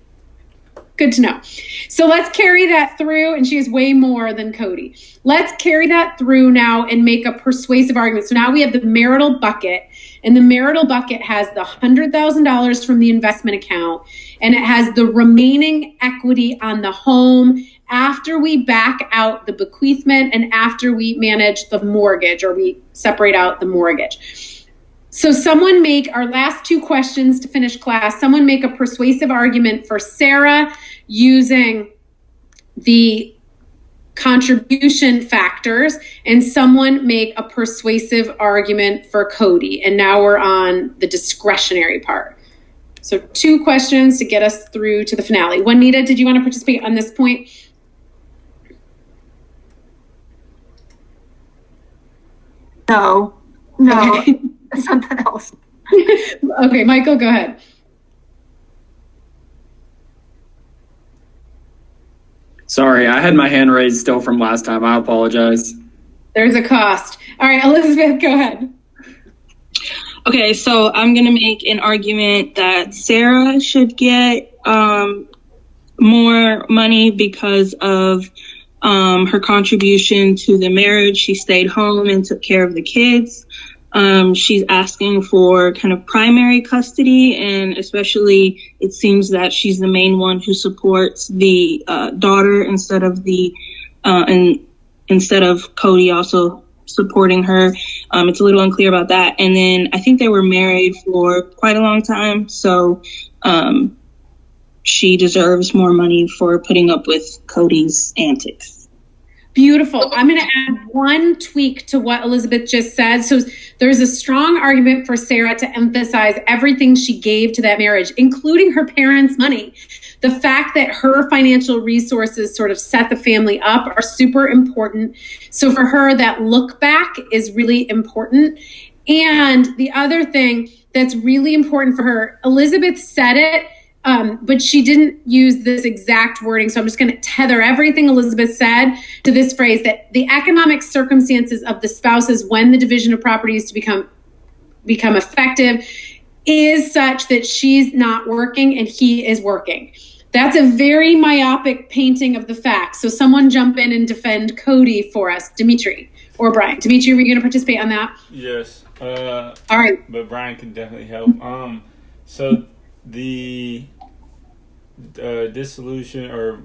Good to know. So let's carry that through, and she has way more than Cody. Let's carry that through now and make a persuasive argument. So now we have the marital bucket, and the marital bucket has the $100,000 from the investment account, and it has the remaining equity on the home after we back out the bequeathment and after we manage the mortgage, or we separate out the mortgage. So someone make, our last two questions to finish class, someone make a persuasive argument for Sarah using the contribution factors, and someone make a persuasive argument for Cody. And now we're on the discretionary part. So 2 questions to get us through to the finale. Juanita, did you want to participate on this point? No, okay. Something else. Okay, Michael, go ahead. Sorry, I had my hand raised still from last time. I apologize. There's a cost. All right, Elizabeth, go ahead. Okay, so I'm going to make an argument that Sarah should get more money because of her contribution to the marriage. She stayed home and took care of the kids. She's asking for kind of primary custody, and especially it seems that she's the main one who supports the daughter instead of Cody also supporting her. It's a little unclear about that. And then I think they were married for quite a long time, so she deserves more money for putting up with Cody's antics. Beautiful. I'm going to add one tweak to what Elizabeth just said. So there's a strong argument for Sarah to emphasize everything she gave to that marriage, including her parents' money. The fact that her financial resources sort of set the family up are super important. So for her, that look back is really important. And the other thing that's really important for her, Elizabeth said it, but she didn't use this exact wording. So I'm just going to tether everything Elizabeth said to this phrase, that the economic circumstances of the spouses when the division of property is to become effective is such that she's not working and he is working. That's a very myopic painting of the facts. So someone jump in and defend Cody for us, Dimitri or Brian. Dimitri, were you going to participate on that? Yes. All right. But Brian can definitely help. So the dissolution, or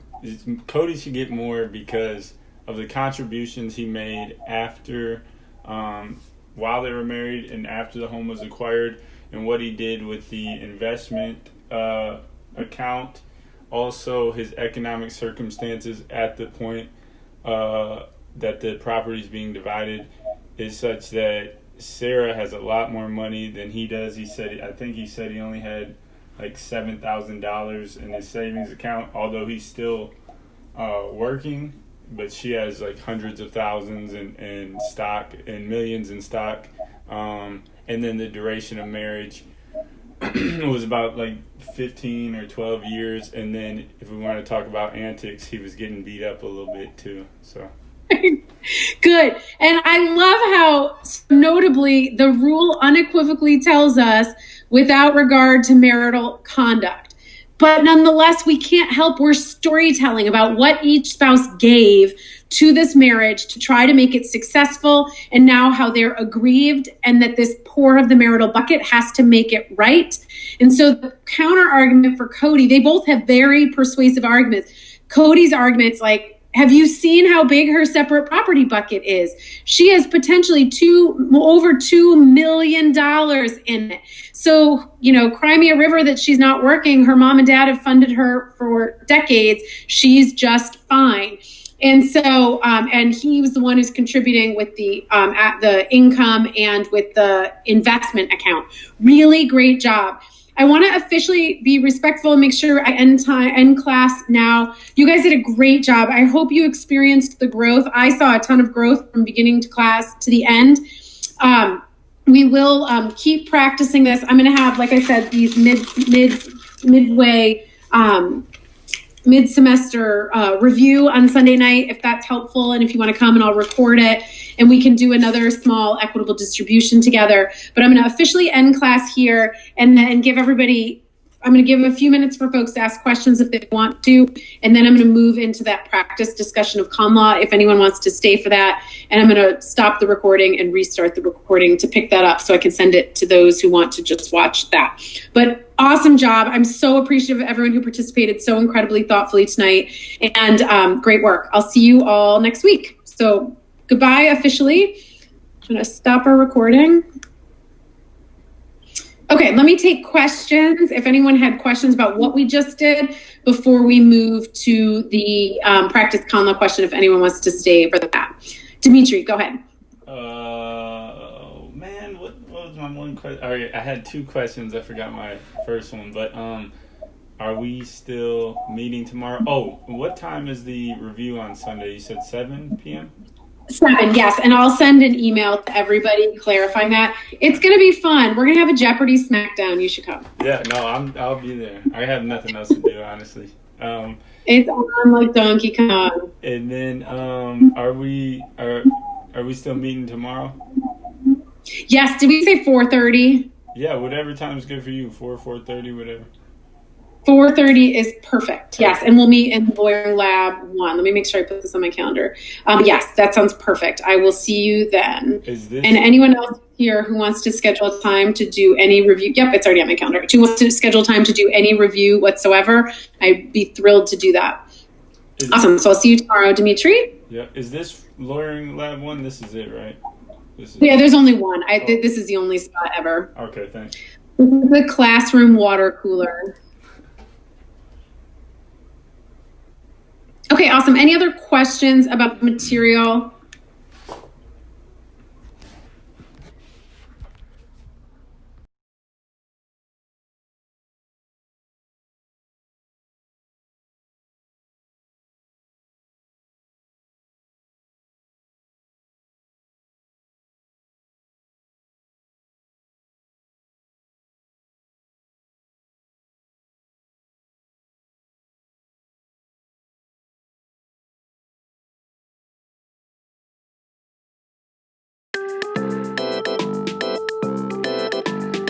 Cody should get more because of the contributions he made after, while they were married and after the home was acquired, and what he did with the investment account. Also, his economic circumstances at the point that the property is being divided is such that Sarah has a lot more money than he does. I think he said he only had like $7,000 in his savings account, although he's still working, but she has like hundreds of thousands in stock and millions in stock. And then the duration of marriage was about like 15 or 12 years. And then if we want to talk about antics, he was getting beat up a little bit too. So good. And I love how notably the rule unequivocally tells us without regard to marital conduct. But nonetheless, we can't help, we're storytelling about what each spouse gave to this marriage to try to make it successful, and now how they're aggrieved, and that this pour of the marital bucket has to make it right. And so the counter argument for Cody, they both have very persuasive arguments. Cody's argument's like, have you seen how big her separate property bucket is? She has potentially over $2 million in it. So, cry me a river that she's not working. Her mom and dad have funded her for decades. She's just fine. And so, and he was the one who's contributing with the income and with the investment account. Really great job. I want to officially be respectful and make sure I end class now. You guys did a great job. I hope you experienced the growth. I saw a ton of growth from beginning to class to the end. We will keep practicing this. I'm going to have, like I said, these midway mid-semester review on Sunday night, if that's helpful, and if you want to come, and I'll record it, and we can do another small equitable distribution together. But I'm going to officially end class here, and then give everybody, I'm going to give a few minutes for folks to ask questions if they want to, and then I'm going to move into that practice discussion of con law if anyone wants to stay for that. And I'm going to stop the recording and restart the recording to pick that up so I can send it to those who want to just watch that. But awesome job. I'm so appreciative of everyone who participated so incredibly thoughtfully tonight, and great work. I'll see you all next week. So goodbye officially. I'm going to stop our recording. Okay, let me take questions. If anyone had questions about what we just did before we move to the practice con law question, if anyone wants to stay for that. Dimitri, go ahead. Oh man, what was my one question? All right, I had two questions. I forgot my first one, but are we still meeting tomorrow? Oh, what time is the review on Sunday? You said 7 p.m.? 7, yes, and I'll send an email to everybody clarifying that. It's going to be fun. We're going to have a Jeopardy Smackdown. You should come. Yeah, no, I'll be there. I have nothing else to do, honestly. It's on like Donkey Kong. And then, are we still meeting tomorrow? Yes. Did we say 4:30? Yeah, whatever time is good for you. 4:30, whatever. 4:30 is perfect. Yes, and we'll meet in Lawyering Lab 1. Let me make sure I put this on my calendar. Yes, that sounds perfect. I will see you then. And anyone else here who wants to schedule time to do any review? Yep, it's already on my calendar. Who wants to schedule time to do any review whatsoever? I'd be thrilled to do that. Awesome. So I'll see you tomorrow, Dimitri. Yeah. Is this Lawyering Lab 1? This is it, right? Yeah, there's only one. This is the only spot ever. Okay, thanks. This is the classroom water cooler. Okay, awesome. Any other questions about the material?